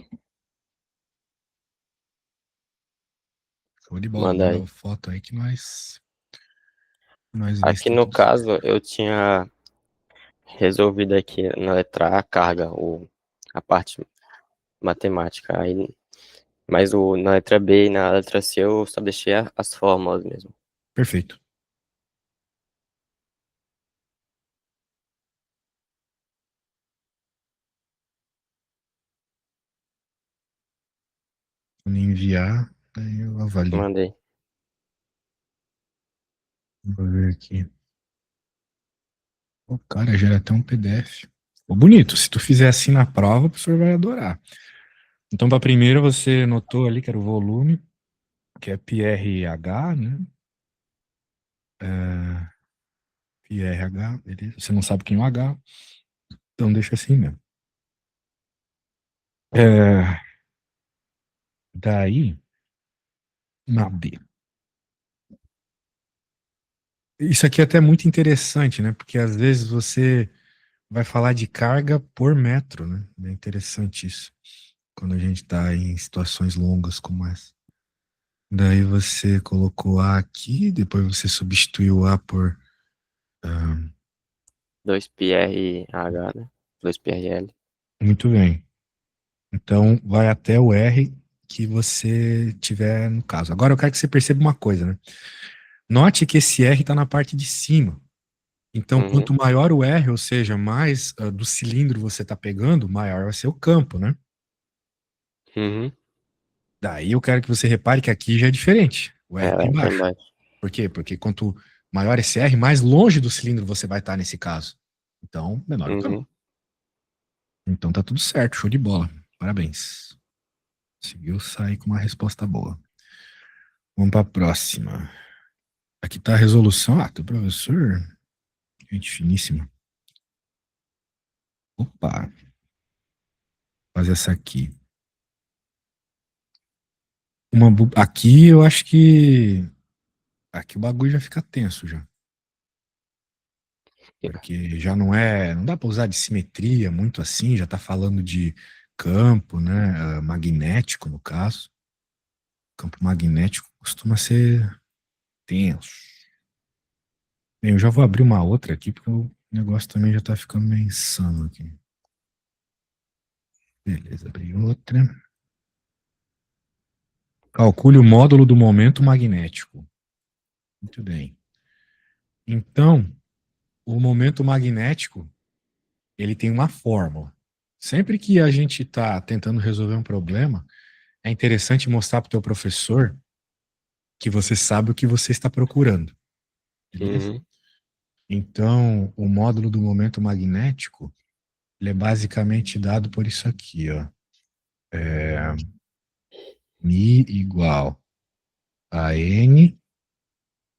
Show de bola. Manda Manda aí. a foto aí que nós vê se Aqui tá no tudo certo. caso, eu tinha resolvido aqui na letra A a carga, a parte matemática. Aí, mas na letra B e na letra C eu só deixei as fórmulas mesmo. Perfeito. Quando enviar, aí eu avalio. Mandei. Vou ver aqui. O cara gera até um PDF. Ficou bonito. Se tu fizer assim na prova, o professor vai adorar. Então, para primeiro, você notou ali que era o volume, que é PRH, né? É, PRH, beleza. Você não sabe quem é o H, então deixa assim mesmo. É, daí, na B. Isso aqui é até muito interessante, né? Porque às vezes você vai falar de carga por metro, né? É interessante isso. Quando a gente está em situações longas como essa. Daí você colocou A aqui, depois você substituiu A por. ah, 2πrH, né? 2πrl. Muito bem. Então vai até o R que você tiver no caso. Agora eu quero que você perceba uma coisa, né? Note que esse R está na parte de cima. Então, Uhum, quanto maior o R, ou seja, mais do cilindro você está pegando, maior vai ser o campo, né? uhum. Daí eu quero que você repare que aqui já é diferente. O R está Ela tá embaixo. embaixo. Por quê? Porque quanto maior esse R, mais longe do cilindro você vai estar nesse caso. Então, menor o campo. Uhum. Então tá tudo certo, show de bola. Parabéns. Conseguiu sair com uma resposta boa. Vamos para a próxima. Aqui tá a resolução. Ah, teu professor, gente finíssima. Opa, fazer essa aqui. Aqui eu acho que aqui o bagulho já fica tenso já, porque já não dá para usar de simetria muito assim, já tá falando de campo, né, magnético no caso. Campo magnético costuma ser tenso. Bem, eu já vou abrir uma outra aqui porque o negócio também já tá ficando meio insano aqui. Beleza, abri outra. Calcule o módulo do momento magnético. Muito bem. Então, o momento magnético, ele tem uma fórmula. Sempre que a gente está tentando resolver um problema, é interessante mostrar para o teu professor que você sabe o que você está procurando. Beleza? Uhum. Então, o módulo do momento magnético, ele é basicamente dado por isso aqui, ó. Mi igual a N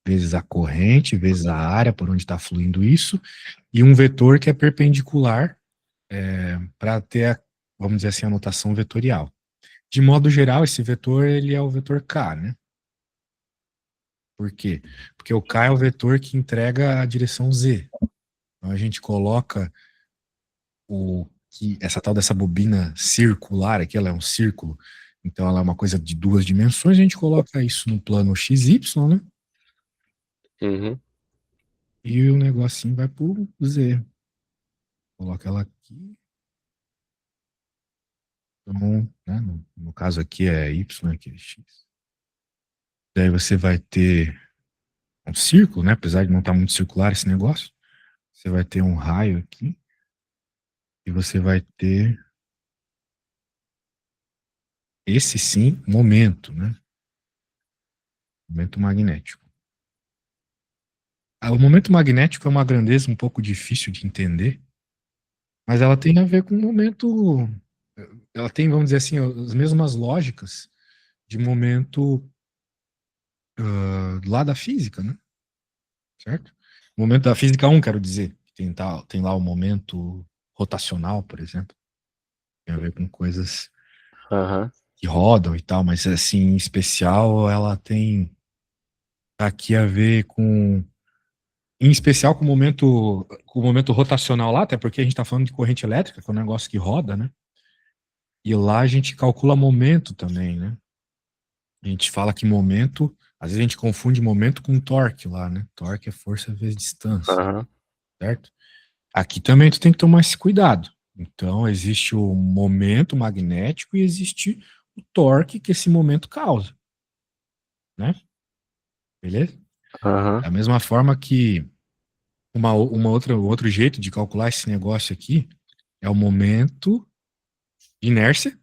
vezes a corrente, vezes a área por onde está fluindo isso, e um vetor que é perpendicular para ter, vamos dizer assim, a notação vetorial. De modo geral, esse vetor ele é o vetor K, né? Por quê? Porque o K é o vetor que entrega a direção Z. Então a gente coloca essa tal dessa bobina circular aqui, ela é um círculo, então ela é uma coisa de duas dimensões, a gente coloca isso no plano XY, né? Uhum. E o negocinho vai pro Z. Coloca ela aqui. Então, né, no caso aqui é Y, aqui é X. Daí você vai ter um círculo, né? Apesar de não estar muito circular esse negócio. Você vai ter um raio aqui. E você vai ter esse sim, momento, né? Momento magnético. O momento magnético é uma grandeza um pouco difícil de entender, mas ela tem a ver com o momento. Ela tem, vamos dizer assim, as mesmas lógicas de momento lá da física, né? Certo? O momento da física um, quero dizer. Tem lá o momento rotacional, por exemplo. Tem a ver com coisas Aham. que rodam e tal, mas assim, em especial, ela tem aqui a ver com em especial com o momento rotacional lá, até porque a gente está falando de corrente elétrica, que é um negócio que roda, né? E lá a gente calcula momento também, né? A gente fala que momento, às vezes a gente confunde momento com torque lá, né? Torque é força vezes distância, Aham. certo? Aqui também tu tem que tomar esse cuidado. Então, existe o momento magnético e existe o torque que esse momento causa, né? Beleza? Aham. Da mesma forma que um outro jeito de calcular esse negócio aqui é o momento de inércia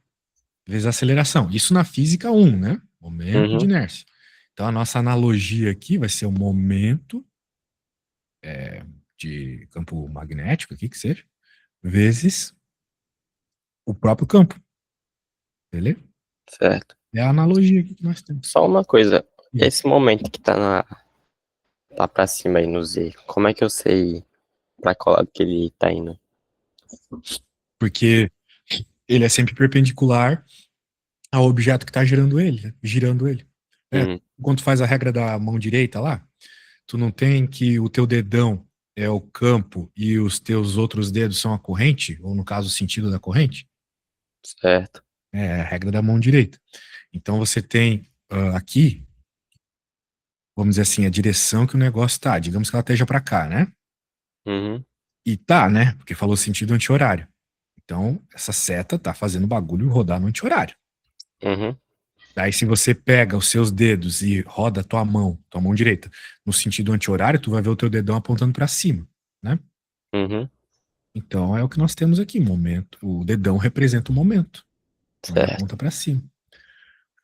vezes a aceleração. Isso na física um, né? Momento de Uhum. inércia. Então, a nossa analogia aqui vai ser o momento de campo magnético aqui, que seja, vezes o próprio campo. Beleza? Certo. É a analogia aqui que nós temos. Só uma coisa. Esse momento que tá pra cima aí no Z, como é que eu sei pra qual lado que ele tá indo? Porque ele é sempre perpendicular ao objeto que está girando ele, né? Girando ele. É, Uhum. quando tu faz a regra da mão direita lá, tu não tem que o teu dedão é o campo e os teus outros dedos são a corrente, ou no caso, o sentido da corrente, Certo. é a regra da mão direita. Então você tem aqui, vamos dizer assim, a direção que o negócio tá. Digamos que ela esteja para cá, né? Uhum. E tá, né? Porque falou sentido anti-horário. Então, essa seta tá fazendo o bagulho rodar no anti-horário. Uhum. Daí, se você pega os seus dedos e roda a tua mão direita, no sentido anti-horário, tu vai ver o teu dedão apontando para cima, né? Uhum. Então, é o que nós temos aqui, momento. O dedão representa o momento. Então, ele Certo. aponta para cima.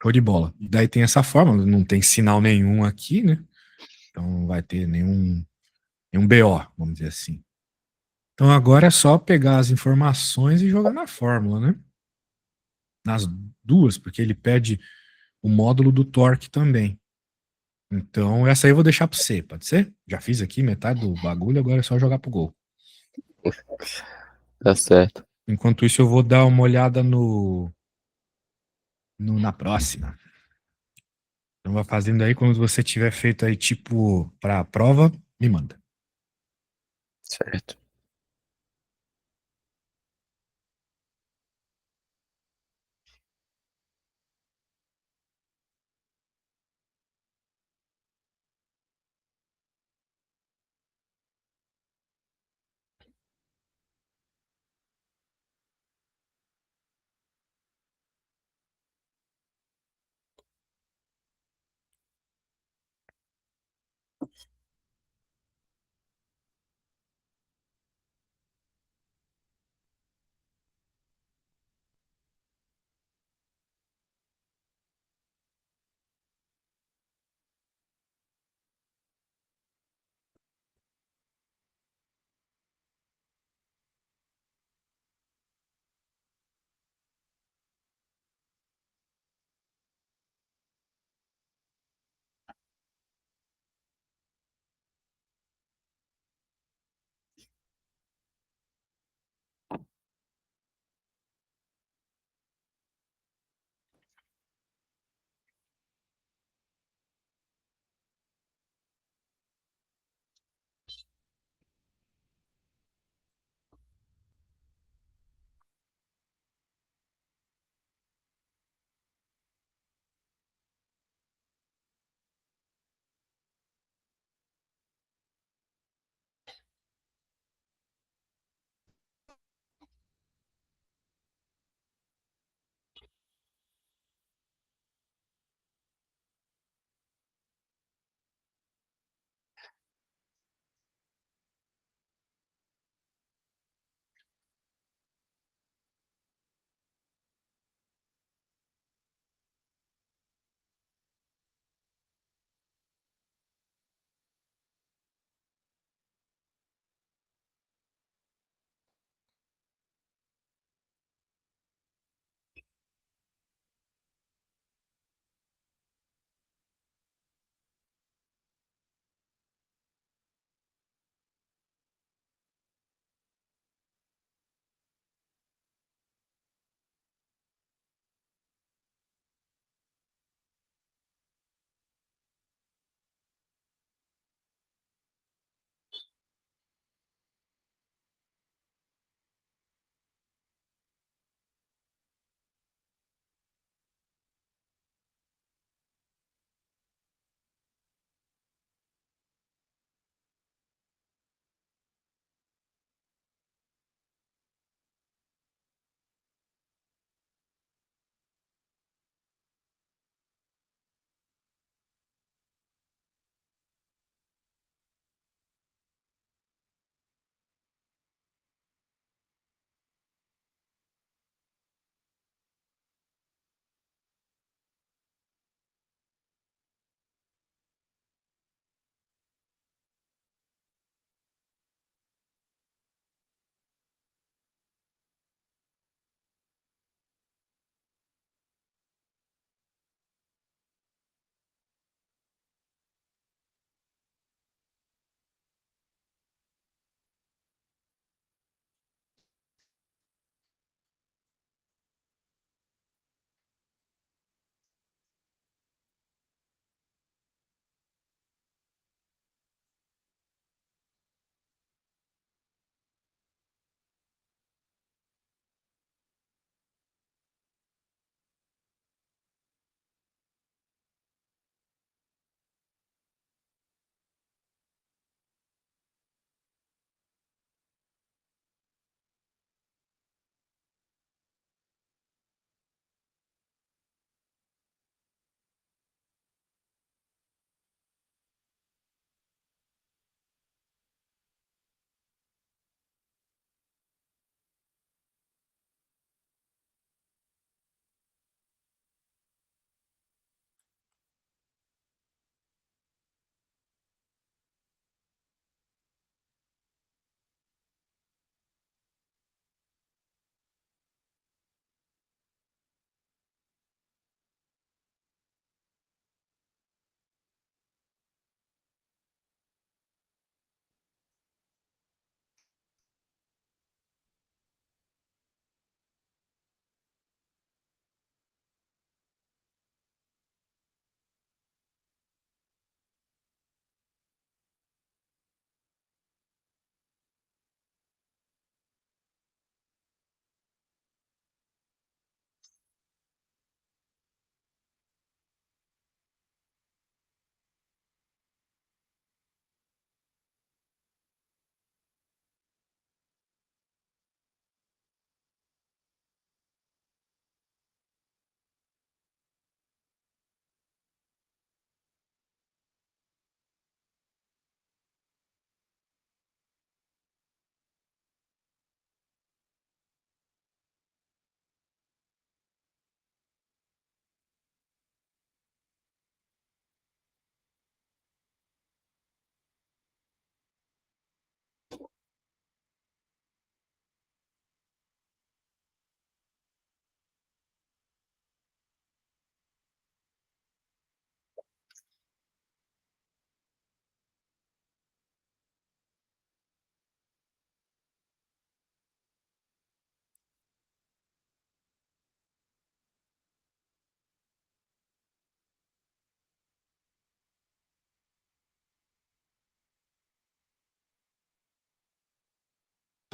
Show de bola. E daí tem essa forma, não tem sinal nenhum aqui, né? Então, não vai ter nenhum BO, vamos dizer assim. Então, agora é só pegar as informações e jogar na fórmula, né? Nas duas, porque ele pede o módulo do torque também. Então, essa aí eu vou deixar para você, pode ser? Já fiz aqui metade do bagulho, agora é só jogar pro gol. Tá certo. Enquanto isso, eu vou dar uma olhada na próxima. Então, vai fazendo aí, quando você tiver feito aí, tipo, para a prova, me manda. Certo.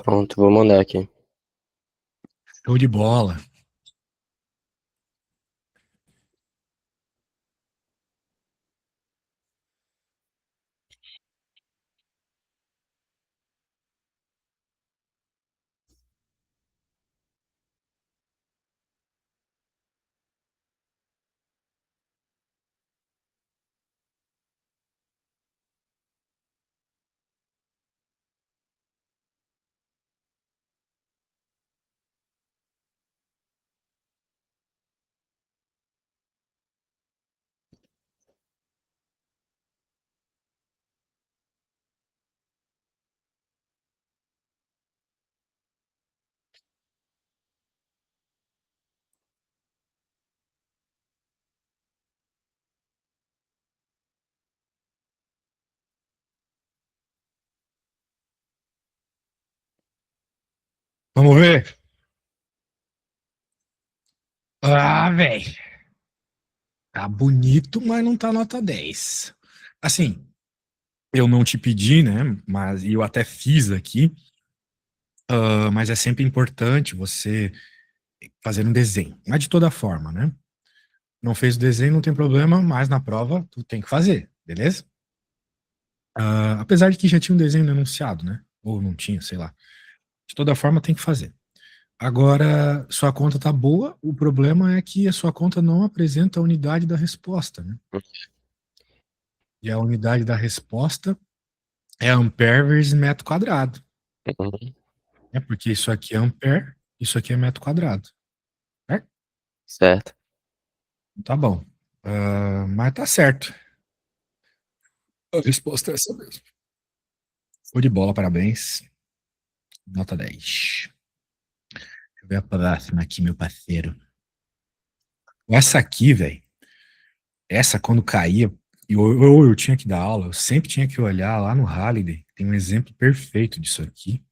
Pronto, vou mandar aqui. Show de bola. Vamos ver. Ah, velho. Tá bonito, mas não tá nota 10. Assim, eu não te pedi, né? Mas eu até fiz aqui. Mas é sempre importante você fazer um desenho. Mas de toda forma, né? Não fez o desenho, não tem problema, mas na prova tu tem que fazer, beleza? Apesar de que já tinha um desenho no enunciado, né? Ou não tinha, sei lá. De toda forma, tem que fazer. Agora, sua conta tá boa, o problema é que a sua conta não apresenta a unidade da resposta, né? E a unidade da resposta é ampere vezes metro quadrado. Uhum. É porque isso aqui é ampere, isso aqui é metro quadrado. Certo? Certo. Tá bom. Mas tá certo. A resposta é essa mesmo. Foi de bola, parabéns. Nota 10. Deixa eu ver a próxima aqui, meu parceiro. Essa aqui, velho. Essa, quando caía, eu tinha que dar aula, eu sempre tinha que olhar lá no Halliday. Tem um exemplo perfeito disso aqui,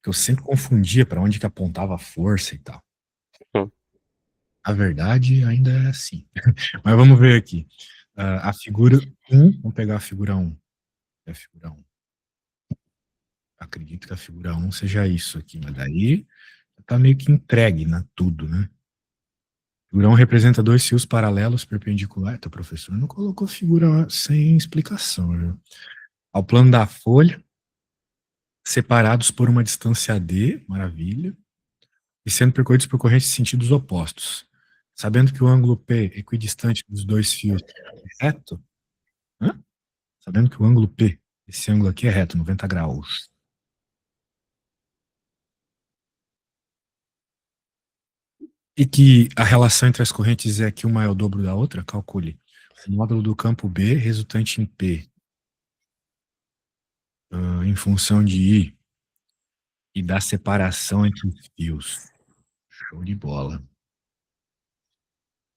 que eu sempre confundia para onde que apontava a força e tal. Hum. A verdade ainda é assim. Mas vamos ver aqui. A figura 1, vamos pegar a figura 1. É a figura 1. Acredito que a figura 1 seja isso aqui, mas daí tá meio que entregue, né? Tudo, né? Figura 1 representa dois fios paralelos perpendiculares. Então, o professor não colocou figura sem explicação, viu? Ao plano da folha, separados por uma distância d, maravilha, e sendo percorridos por correntes de sentidos opostos. Sabendo que o ângulo P equidistante dos dois fios é reto, hã? Sabendo que o ângulo P, esse ângulo aqui é reto, 90 graus. E que a relação entre as correntes é que uma é o dobro da outra, calcule. O módulo do campo B resultante em P, em função de I, e da separação entre os fios. Show de bola.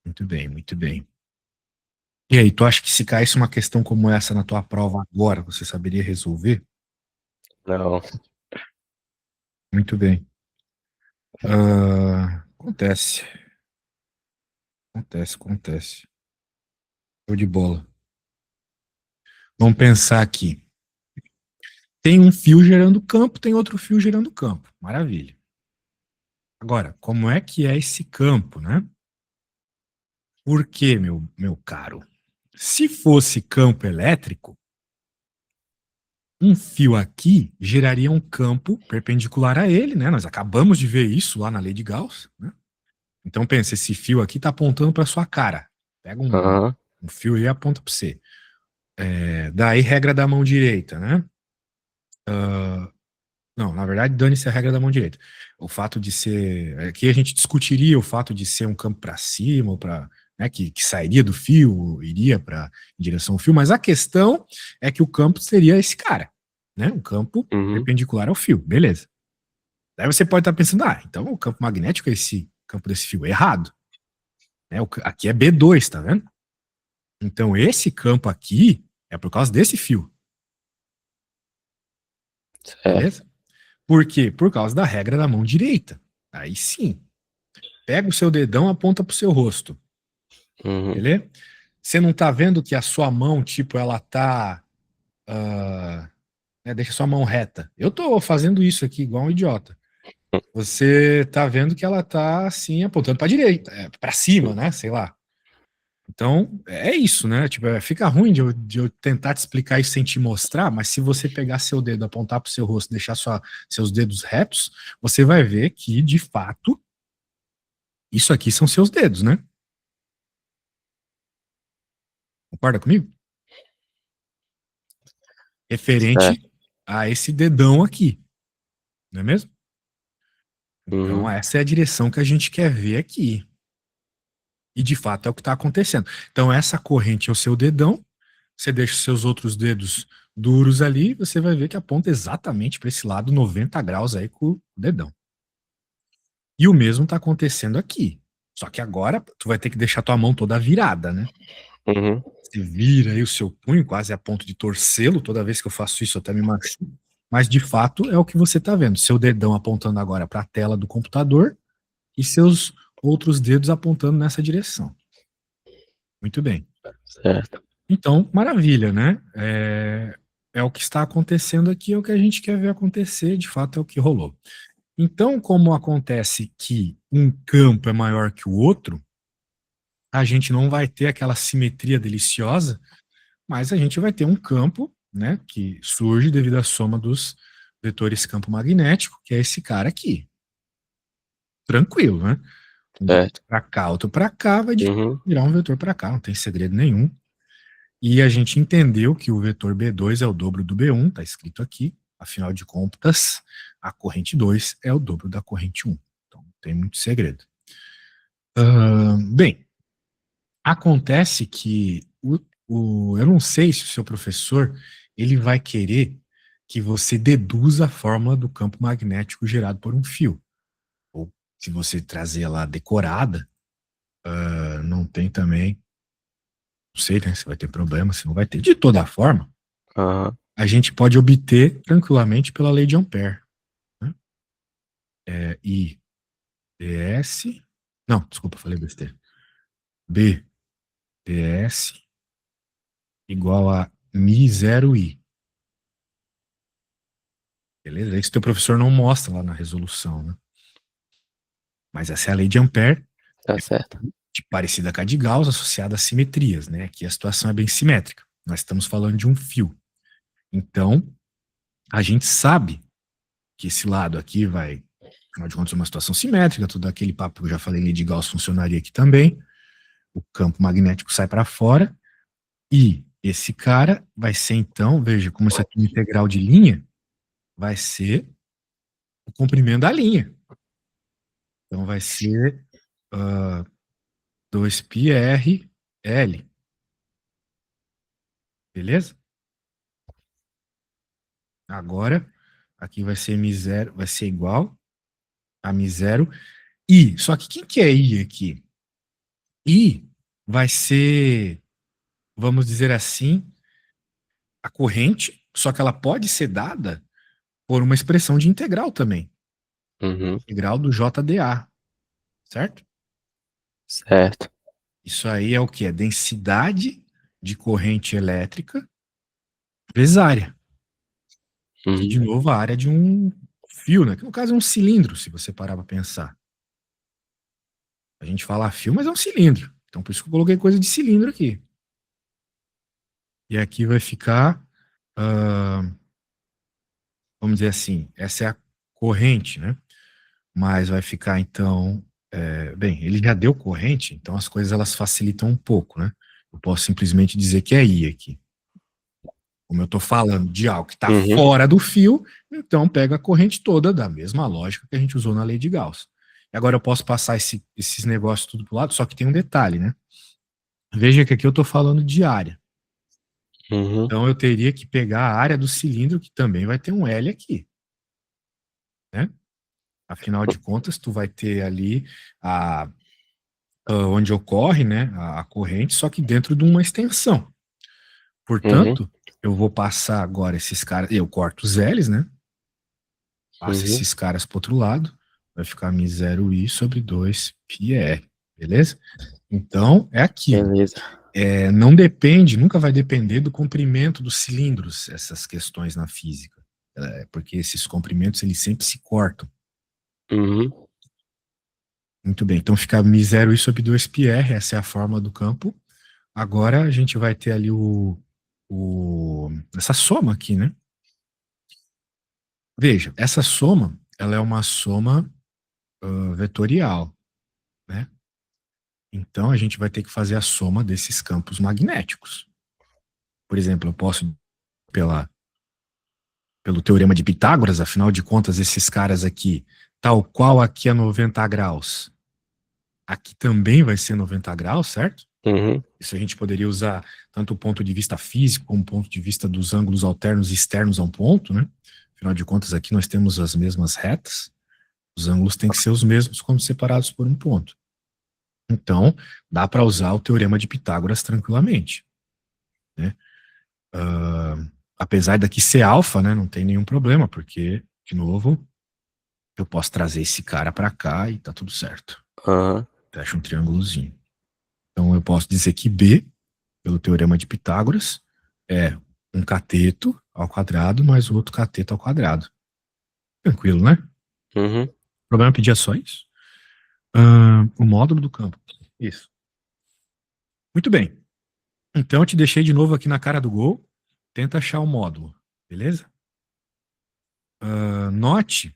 Muito bem, muito bem. E aí, tu acha que se caísse uma questão como essa na tua prova agora, você saberia resolver? Não. Muito bem. Acontece. Acontece, acontece. Show de bola. Vamos pensar aqui. Tem um fio gerando campo, tem outro fio gerando campo. Maravilha. Agora, como é que é esse campo, né? Por quê, meu caro? Se fosse campo elétrico, um fio aqui geraria um campo perpendicular a ele, né? Nós acabamos de ver isso lá na lei de Gauss, né? Então pensa, esse fio aqui está apontando para sua cara. Pega Aham. um fio e aponta para você. Daí regra da mão direita, né? Não, na verdade, dane-se a regra da mão direita. O fato de ser. Aqui a gente discutiria o fato de ser um campo para cima, ou para. Né, que sairia do fio, iria em direção ao fio, mas a questão é que o campo seria esse cara, né? Um campo Uhum. perpendicular ao fio, beleza. Daí você pode estar pensando, então o campo magnético é esse campo desse fio. Errado. Né? Aqui é B2, tá vendo? Então esse campo aqui é por causa desse fio, Certo. beleza? Por quê? Por causa da regra da mão direita. Aí sim, pega o seu dedão, aponta pro seu rosto, Uhum. beleza? Você não tá vendo que a sua mão, tipo, ela tá, ah, né? Deixa sua mão reta. Eu tô fazendo isso aqui igual um idiota. Você tá vendo que ela tá assim apontando para direita, para cima, né? Sei lá. Então, é isso, né? Tipo, fica ruim de eu tentar te explicar isso sem te mostrar, mas se você pegar seu dedo, apontar para o seu rosto, deixar seus dedos retos, você vai ver que, de fato, isso aqui são seus dedos, né? Concorda comigo? Referente Certo. a esse dedão aqui, não é mesmo? Então, Uhum. essa é a direção que a gente quer ver aqui. E, de fato, é o que está acontecendo. Então, essa corrente é o seu dedão, você deixa os seus outros dedos duros ali, você vai ver que aponta exatamente para esse lado 90 graus aí com o dedão. E o mesmo está acontecendo aqui. Só que agora tu vai ter que deixar tua mão toda virada, né? Uhum. Você vira aí o seu punho quase a ponto de torcê-lo. Toda vez que eu faço isso eu até me machuco. Mas de fato é o que você está vendo. Seu dedão apontando agora para a tela do computador e seus outros dedos apontando nessa direção. Muito bem. Certo. Então, maravilha, né? É o que está acontecendo aqui, é o que a gente quer ver acontecer, de fato é o que rolou. Então, como acontece que um campo é maior que o outro, a gente não vai ter aquela simetria deliciosa, mas a gente vai ter um campo, né, que surge devido à soma dos vetores campo magnético, que é esse cara aqui. Tranquilo, né? Um vetor Certo. para cá, outro para cá, vai Uhum. virar um vetor para cá, não tem segredo nenhum. E a gente entendeu que o vetor B2 é o dobro do B1, está escrito aqui. Afinal de contas, a corrente 2 é o dobro da corrente 1. Então, não tem muito segredo. Bem, acontece que eu não sei se o seu professor ele vai querer que você deduza a fórmula do campo magnético gerado por um fio. Ou se você trazer ela decorada, não tem também, não sei, né, se vai ter problema, se não vai ter. De toda forma, Aham. a gente pode obter tranquilamente pela lei de Ampère. Né? I ds, não, desculpa, falei besteira. B ds igual a μ0i. Beleza? Isso teu professor não mostra lá na resolução, né? Mas essa é a lei de Ampère, Tá certo. parecida com a de Gauss, associada a simetrias, né? Aqui a situação é bem simétrica. Nós estamos falando de um fio. Então, a gente sabe que esse lado aqui vai, afinal de contas, uma situação simétrica, todo aquele papo que eu já falei, lei de Gauss funcionaria aqui também. O campo magnético sai para fora e esse cara vai ser, então, veja, como isso aqui é integral de linha, vai ser o comprimento da linha. Então, vai ser 2πr L. Beleza? Agora, aqui vai ser M0, vai ser igual a M0 I. Só que quem que é I aqui? I vai ser, vamos dizer assim, a corrente, só que ela pode ser dada por uma expressão de integral também. Uhum. Integral do JDA, certo? Certo. Isso aí é o que? É densidade de corrente elétrica vezes área. Que, de Uhum. novo, a área de um fio, né? Que no caso é um cilindro, se você parar para pensar. A gente fala fio, mas é um cilindro. Então, por isso que eu coloquei coisa de cilindro aqui. E aqui vai ficar, vamos dizer assim, essa é a corrente, né? Mas vai ficar, então, bem, ele já deu corrente, então as coisas elas facilitam um pouco, né? Eu posso simplesmente dizer que é I aqui. Como eu estou falando de algo que está Uhum. fora do fio, então pega a corrente toda da mesma lógica que a gente usou na lei de Gauss. E agora eu posso passar esses negócios tudo para o lado, só que tem um detalhe, né? Veja que aqui eu estou falando de área. Uhum. Então eu teria que pegar a área do cilindro, que também vai ter um L aqui. Né? Afinal de contas, tu vai ter ali onde ocorre, né, a corrente, só que dentro de uma extensão. Uhum. Portanto, eu vou passar agora esses caras, eu corto os L's, né? Passo Uhum. esses caras para outro lado, vai ficar M0I sobre 2πr, beleza? Então, é aquilo. Beleza. Não depende, nunca vai depender do comprimento dos cilindros, essas questões na física. porque esses comprimentos eles sempre se cortam. Uhum. Muito bem, então fica μ0 i sobre 2πr, essa é a forma do campo. Agora a gente vai ter ali essa soma aqui, né? Veja, essa soma, ela é uma soma vetorial, né? Então a gente vai ter que fazer a soma desses campos magnéticos. Por exemplo, eu posso, pelo teorema de Pitágoras, afinal de contas, esses caras aqui, tal qual aqui é 90 graus, aqui também vai ser 90 graus, certo? Uhum. Isso a gente poderia usar tanto o ponto de vista físico como o ponto de vista dos ângulos alternos e externos a um ponto, né? Afinal de contas, aqui nós temos as mesmas retas, os ângulos têm que ser os mesmos quando separados por um ponto. Então, dá para usar o teorema de Pitágoras tranquilamente, né? Apesar daqui ser alfa, né, não tem nenhum problema, porque, de novo, eu posso trazer esse cara para cá e tá tudo certo. Aham. Fecha um triângulozinho. Então, eu posso dizer que B, pelo teorema de Pitágoras, é um cateto ao quadrado mais o outro cateto ao quadrado. Tranquilo, né? Uhum. O problema é pedir só isso. O módulo do campo. Isso. Muito bem. Então, eu te deixei de novo aqui na cara do gol. Tenta achar o módulo, beleza? Note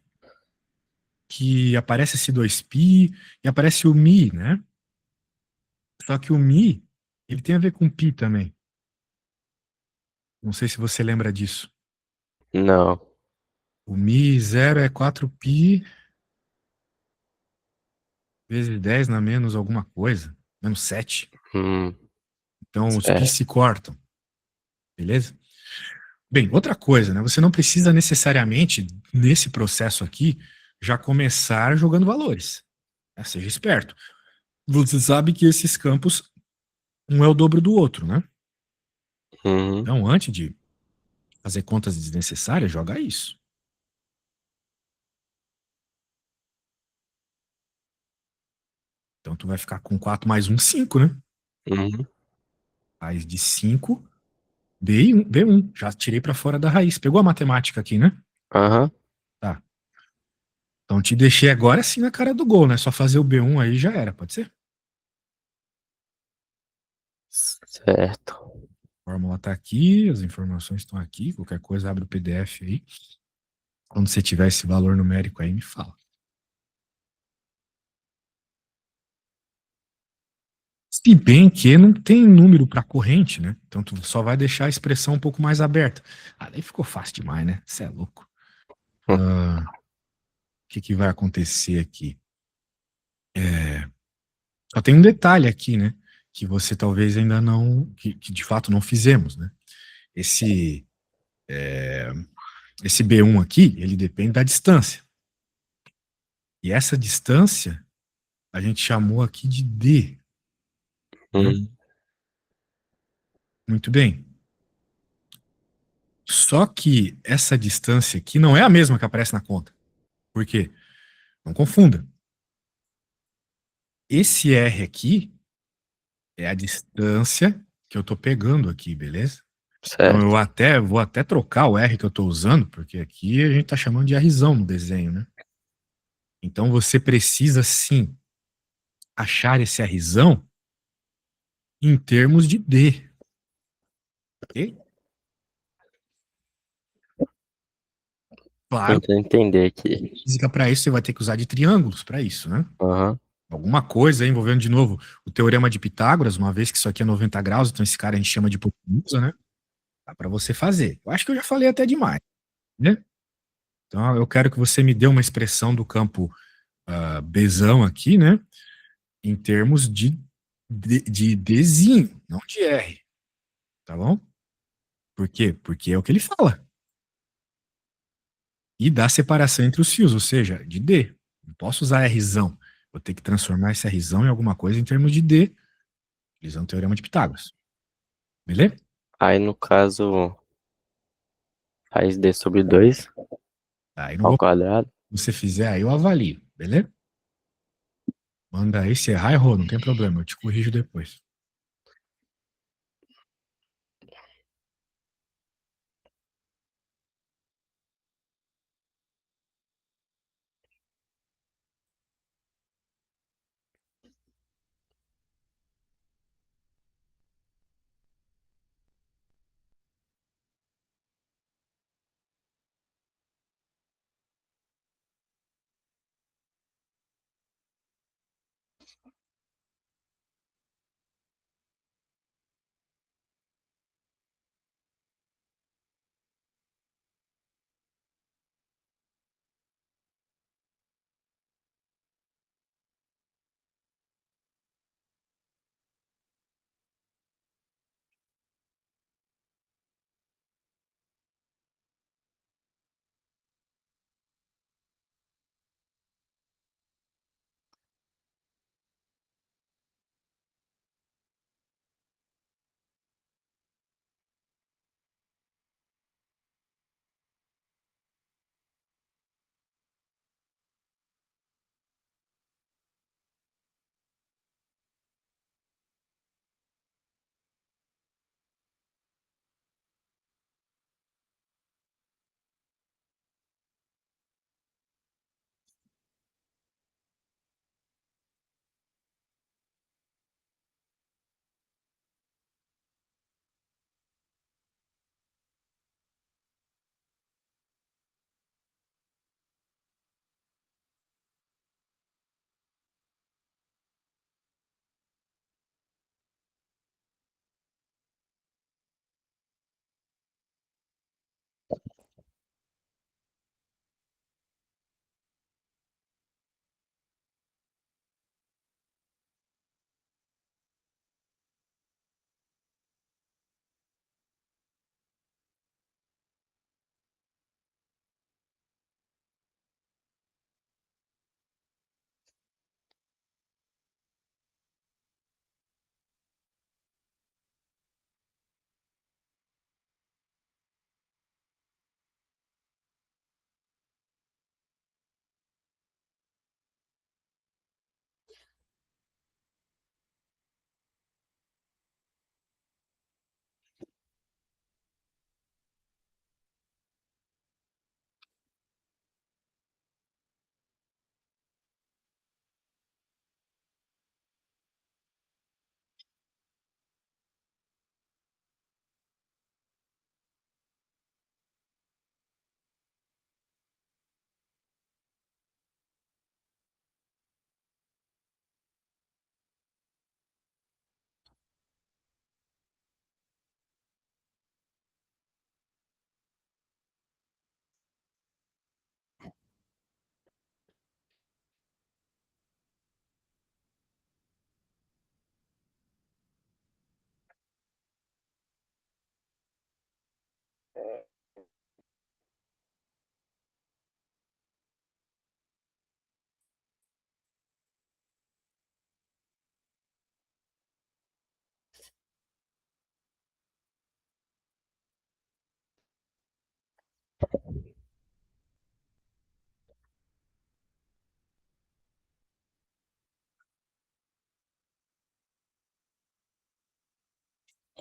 que aparece esse 2π e aparece o mi, né? Só que o mi, ele tem a ver com π também. Não sei se você lembra disso. Não. O mi 0 é 4π vezes 10 na menos alguma coisa, menos 7. Hum. Então, os π Certo. se cortam, beleza? Bem, outra coisa, né? Você não precisa necessariamente, nesse processo aqui, já começar jogando valores. Né? Seja esperto. Você sabe que esses campos, um é o dobro do outro, né? Uhum. Então, antes de fazer contas desnecessárias, joga isso. Então, tu vai ficar com 4 mais 1, 5, né? Uhum. Raiz de 5, B1. Já tirei para fora da raiz. Pegou a matemática aqui, né? Aham. Tá. Então, te deixei agora sim na cara do gol, né? Só fazer o B1 aí já era, pode ser? Certo. A fórmula tá aqui, as informações estão aqui. Qualquer coisa, abre o PDF aí. Quando você tiver esse valor numérico aí, me fala. Se bem que não tem número para corrente, né? Então tu só vai deixar a expressão um pouco mais aberta. Ah, daí ficou fácil demais, né? Você é louco. Hum. O que vai acontecer aqui? Só tem um detalhe aqui, né? Que você talvez ainda não, que de fato não fizemos, né? Esse, esse B1 aqui, ele depende da distância. E essa distância a gente chamou aqui de D, né? Uhum. Muito bem. Só que essa distância aqui não é a mesma que aparece na conta. Por quê? Não confunda. Esse R aqui é a distância que eu estou pegando aqui, beleza? Então Certo. vou até trocar o R que eu estou usando, porque aqui a gente está chamando de Rzão no desenho, né? Então você precisa sim achar esse Rzão em termos de D, ok? Claro, Tentando entender aqui. física para isso você vai ter que usar de triângulos para isso, né? Aham. Alguma coisa envolvendo de novo o teorema de Pitágoras, uma vez que isso aqui é 90 graus, então esse cara a gente chama de hipotenusa, né? Dá para você fazer. Eu acho que eu já falei até demais, né? Então eu quero que você me dê uma expressão do campo Bzão aqui, né? Em termos de Dzinho, não de R, tá bom? Por quê? Porque é o que ele fala. E dá separação entre os fios, ou seja, de D. Não posso usar Rzão. Vou ter que transformar esse Rzão em alguma coisa em termos de D, utilizando o teorema de Pitágoras. Beleza? Aí, no caso, raiz D sobre 2 Aí não ao vou. quadrado. Se você fizer, aí eu avalio, beleza? Manda aí, se errar, errou, não tem problema, eu te corrijo depois.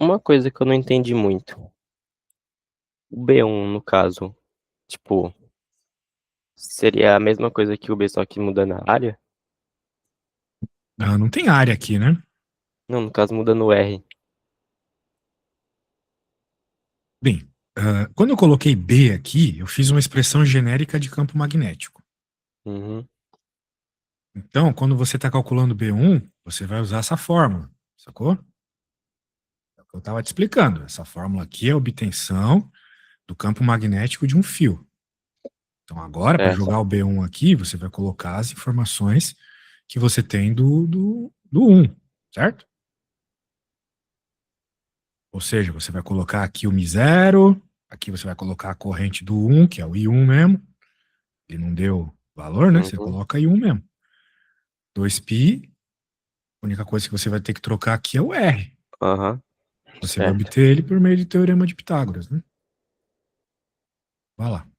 Uma coisa que eu não entendi muito. O B1, no caso, tipo, seria a mesma coisa que o B, só que muda na área? Ah, não tem área aqui, né? Não, no caso muda no R. Bem, quando eu coloquei B aqui, eu fiz uma expressão genérica de campo magnético. Uhum. Então, quando você está calculando B1, você vai usar essa fórmula, sacou? É o que eu estava te explicando. Essa fórmula aqui é a obtenção do campo magnético de um fio. Então, agora, para Certo. jogar o B1 aqui, você vai colocar as informações que você tem do 1, certo? Ou seja, você vai colocar aqui o Mi0, aqui você vai colocar a corrente do 1, que é o I1 mesmo. Ele não deu valor, né? Você Uhum. coloca I1 mesmo. 2π, a única coisa que você vai ter que trocar aqui é o R. Aham. Você vai Certo. obter ele por meio do teorema de Pitágoras, né? Vai lá.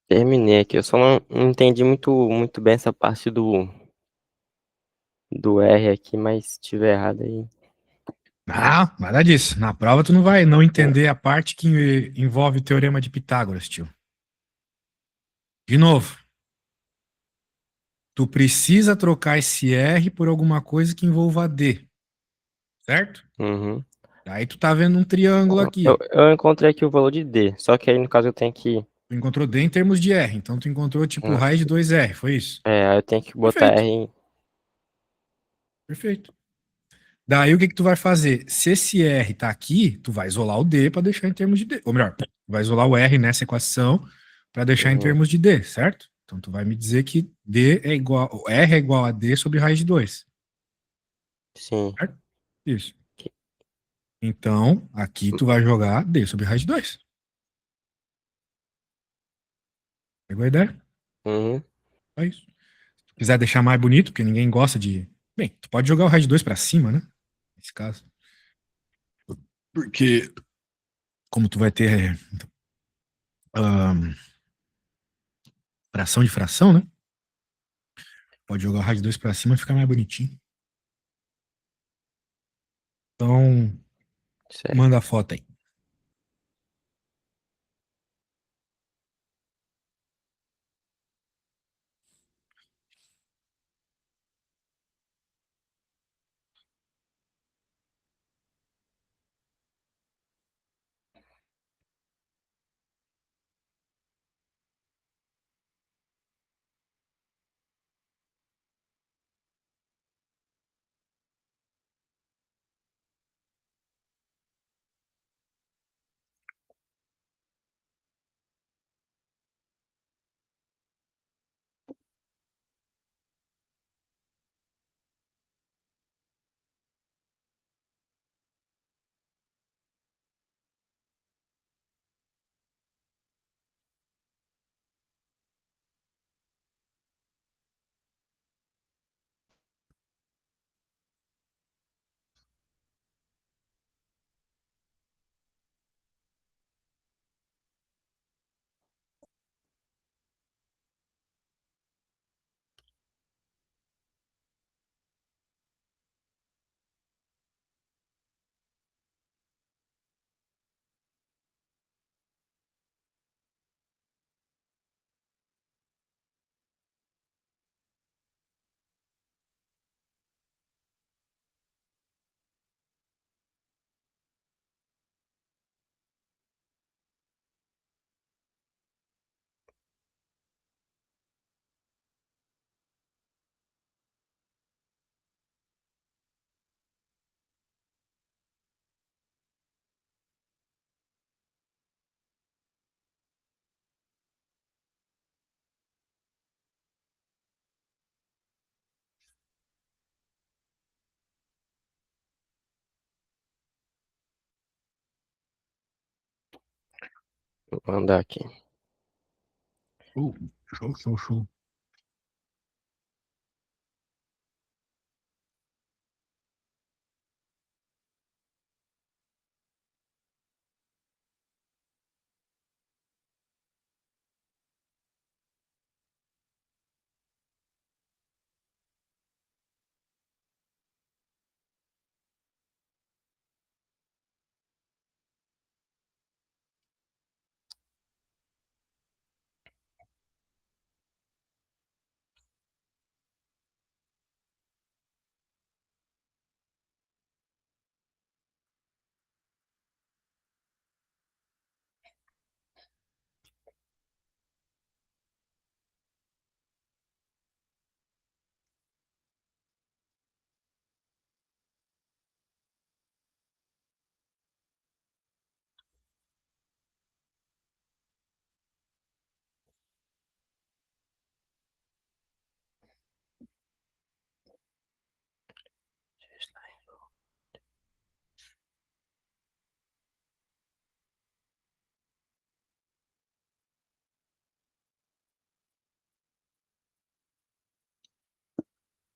Terminei aqui. Eu só não entendi muito bem essa parte do R aqui, mas se tiver errado aí. Não, nada disso. Na prova tu não vai não entender a parte que envolve o teorema de Pitágoras, tio. De novo, tu precisa trocar esse R por alguma coisa que envolva D, certo? Uhum. Aí tu tá vendo um triângulo Eu, aqui. eu encontrei aqui o valor de D, só que aí no caso eu tenho que. Tu encontrou D em termos de R, então tu encontrou tipo raiz de 2R, foi isso? Aí eu tenho que botar Perfeito, R em. perfeito. Daí o que que tu vai fazer? Se esse R tá aqui, tu vai isolar o D para deixar em termos de D. Ou melhor, tu vai isolar o R nessa equação para deixar em Uhum. termos de D, certo? Então tu vai me dizer que D é igual, R é igual a D sobre raiz de 2, Sim. certo? Isso. Então, aqui tu vai jogar D sobre raiz de 2. Pegou a ideia? Uhum. É isso. Se quiser deixar mais bonito, porque ninguém gosta de. Bem, tu pode jogar o raiz de 2 para cima, né? Nesse caso. Porque, como tu vai ter ahn, fração de fração, né? Pode jogar o raiz de 2 para cima e ficar mais bonitinho. Então, Certo. manda a foto aí. Vou mandar aqui. Uh, show, show, show.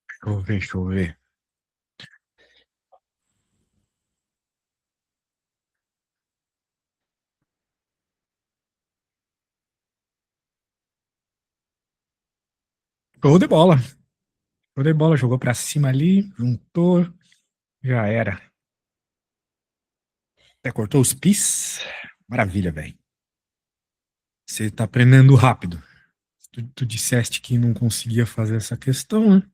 Deixa eu ver, deixa eu ver. Show de bola. Show de bola, jogou pra cima ali, juntou, já era. Até cortou os pis. Maravilha, velho. Você tá aprendendo rápido. Tu disseste que não conseguia fazer essa questão, né? Hum,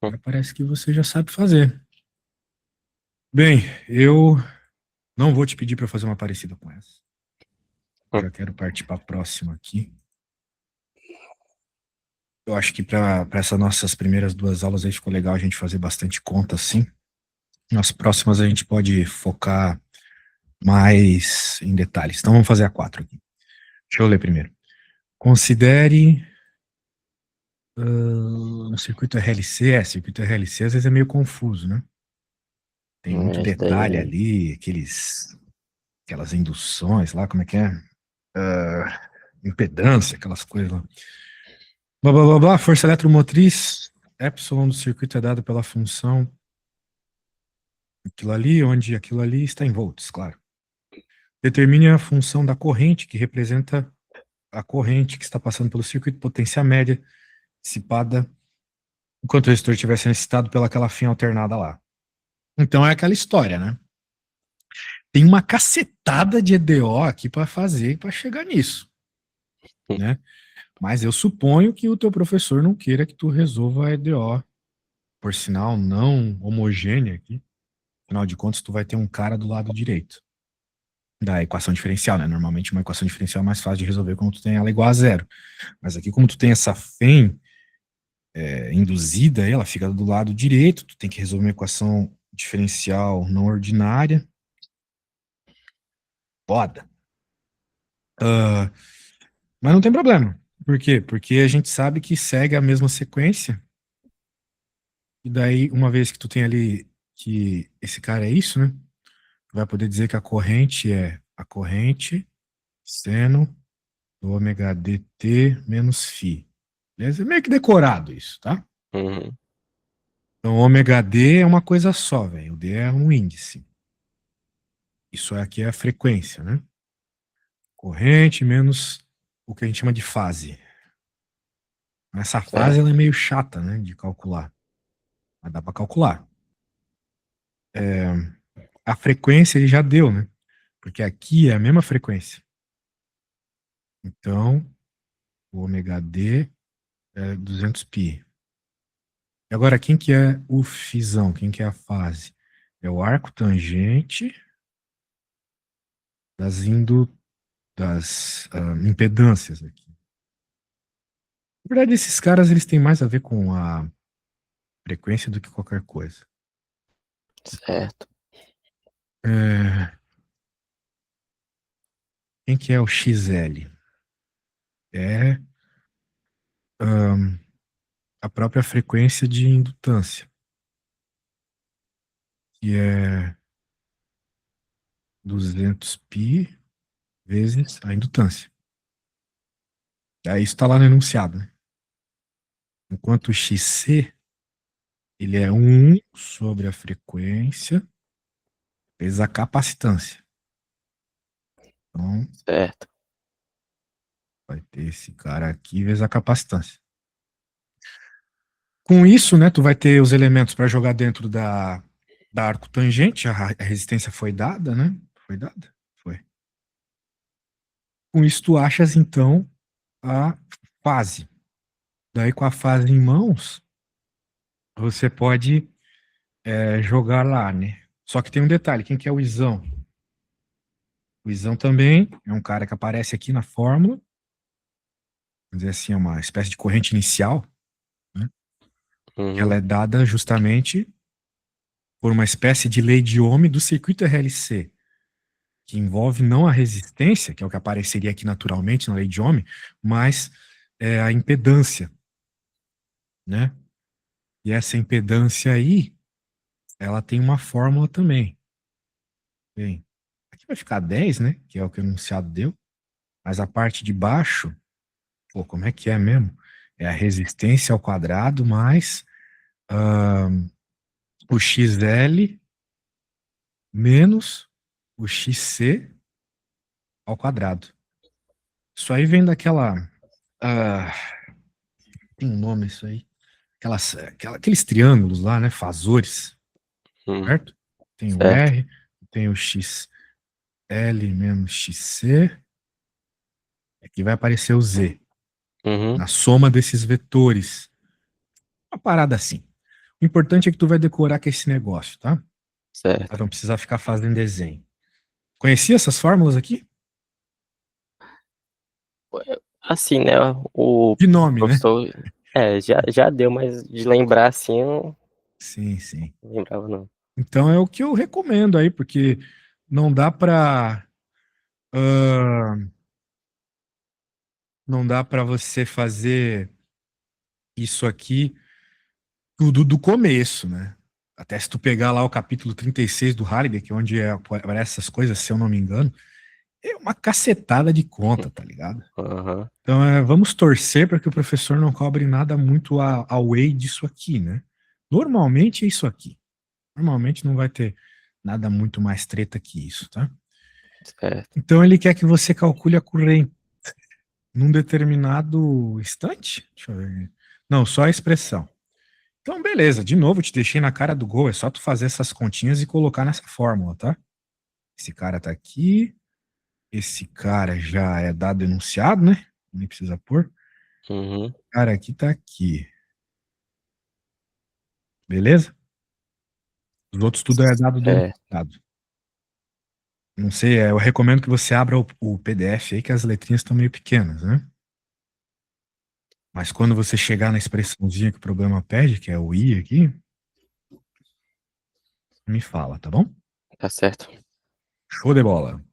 Agora parece que você já sabe fazer. Bem, eu não vou te pedir para fazer uma parecida com essa. hum, Já quero partir para a próxima aqui. Eu acho que para essas nossas primeiras duas aulas aí ficou legal a gente fazer bastante conta, assim. Nas próximas a gente pode focar mais em detalhes. Então vamos fazer a quatro aqui. Deixa eu ler primeiro. Considere um circuito RLC. Circuito RLC às vezes é meio confuso, né? Tem muito Esse detalhe daí, ali, aquelas induções lá, como é que é? Impedância, aquelas coisas lá. Blá, blá, blá, blá, força eletromotriz, epsilon do circuito é dado pela função aquilo ali, onde aquilo ali está em volts, claro. Determine a função da corrente, que representa a corrente que está passando pelo circuito, potência média dissipada enquanto o resistor estiver sendo excitado pelaquela fim alternada lá. Então é aquela história, né? Tem uma cacetada de EDO aqui para fazer para chegar nisso, hum, né? Mas eu suponho que o teu professor não queira que tu resolva a EDO, por sinal não homogênea aqui. Afinal de contas, tu vai ter um cara do lado direito da equação diferencial, né? Normalmente uma equação diferencial é mais fácil de resolver quando tu tem ela igual a zero. Mas aqui, como tu tem essa FEM induzida, ela fica do lado direito, tu tem que resolver uma equação diferencial não ordinária. Foda. Ah, mas não tem problema. Por quê? Porque a gente sabe que segue a mesma sequência. E daí, uma vez que tu tem ali que esse cara é isso, né? Tu vai poder dizer que a corrente é a corrente seno do ômega dt menos φ. Beleza? É meio que decorado isso, tá? uhum, Então, ômega d é uma coisa só, velho. O d é um índice. Isso aqui é a frequência, né? Corrente menos o que a gente chama de fase. Essa fase certo. ela é meio chata, né, de calcular. Mas dá para calcular. A frequência ele já deu, né? Porque aqui é a mesma frequência. Então, o ômega d é 200π. E agora, quem que é o φzão? Quem que é a fase? É o arco tangente das impedâncias aqui. Na verdade, esses caras eles têm mais a ver com a frequência do que qualquer coisa. Certo. É, quem que é o XL? É ahn, a própria frequência de indutância, que é 200π vezes a indutância. Aí isso está lá no enunciado, né? Enquanto o XC, ele é 1 sobre a frequência vezes a capacitância. Então, Certo. vai ter esse cara aqui vezes a capacitância. Com isso, né, tu vai ter os elementos para jogar dentro da arco tangente, a resistência foi dada, né? Foi dada? Foi. Com isso, tu achas, então, a fase. Daí, com a fase em mãos, você pode jogar lá, né? Só que tem um detalhe, quem que é o Izão? O Izão também é um cara que aparece aqui na fórmula, vamos dizer assim, é uma espécie de corrente inicial, né? Que ela Uhum, é dada justamente por uma espécie de lei de Ohm do circuito RLC, que envolve não a resistência, que é o que apareceria aqui naturalmente na lei de Ohm, mas a impedância, né? E essa impedância aí, ela tem uma fórmula também. Bem, aqui vai ficar 10, né? Que é o que o enunciado deu. Mas a parte de baixo, pô, como é que é mesmo? É a resistência ao quadrado mais o XL menos o XC ao quadrado. Isso aí vem daquela. ah, tem um nome isso aí. Aqueles triângulos lá, né? Fasores, Hum, certo? Tem o certo. R, tem o XL menos XC, aqui vai aparecer o Z. Uhum, Na soma desses vetores. Uma parada assim. O importante é que tu vai decorar com esse negócio, tá? Pra certo. não precisar ficar fazendo desenho. Conhecia essas fórmulas aqui? Assim, né? O De nome, né? professor. Já deu, mas de lembrar assim, eu Sim, sim. não lembrava, não. Então é o que eu recomendo aí, porque não dá pra. ah, não dá pra você fazer isso aqui tudo do começo, né? Até se tu pegar lá o capítulo 36 do Halliday, que é onde aparece essas coisas, se eu não me engano, é uma cacetada de conta, tá ligado? Aham, Então, vamos torcer para que o professor não cobre nada muito away disso aqui, né? Normalmente é isso aqui. Normalmente não vai ter nada muito mais treta que isso, tá? certo. Então, ele quer que você calcule a corrente num determinado instante. Deixa eu ver. Não, só a expressão. Então, beleza. De novo, te deixei na cara do gol. É só tu fazer essas continhas e colocar nessa fórmula, tá? Esse cara tá aqui. Esse cara já é dado enunciado, né? Nem precisa pôr. O Uhum, cara aqui tá aqui. Beleza? Os outros tudo é dado do certo. enunciado. Não sei, eu recomendo que você abra o PDF aí, que as letrinhas estão meio pequenas, né? Mas quando você chegar na expressãozinha que o programa pede, que é o I aqui, me fala, tá bom? Tá certo. Show de bola.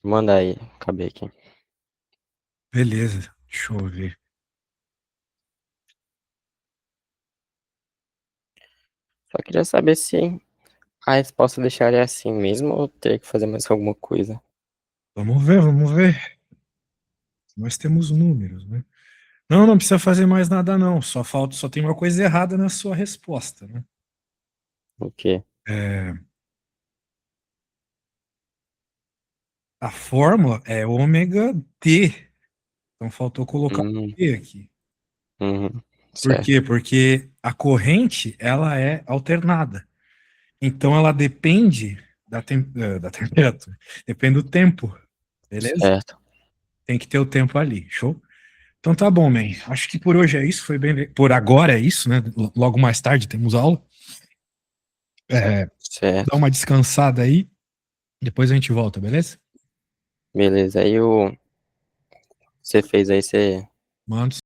Manda aí, acabei aqui. Beleza, deixa eu ver. Só queria saber se a resposta deixaria assim mesmo ou teria que fazer mais alguma coisa. Vamos ver, vamos ver. Nós temos números, né? Não, não precisa fazer mais nada, não. Só tem uma coisa errada na sua resposta, né? O quê? É, a fórmula é ômega T. Então faltou colocar o Hum, T aqui. uhum, Por certo. quê? Porque a corrente, ela é alternada. Então ela depende da temperatura. Depende do tempo. Beleza? Certo. Tem que ter o tempo ali. Show? Então tá bom, man. Acho que por hoje é isso. Foi bem. Por agora é isso, né? Logo mais tarde temos aula. Dá Certo. uma descansada aí. Depois a gente volta, beleza? Beleza. Aí você fez aí, você Mando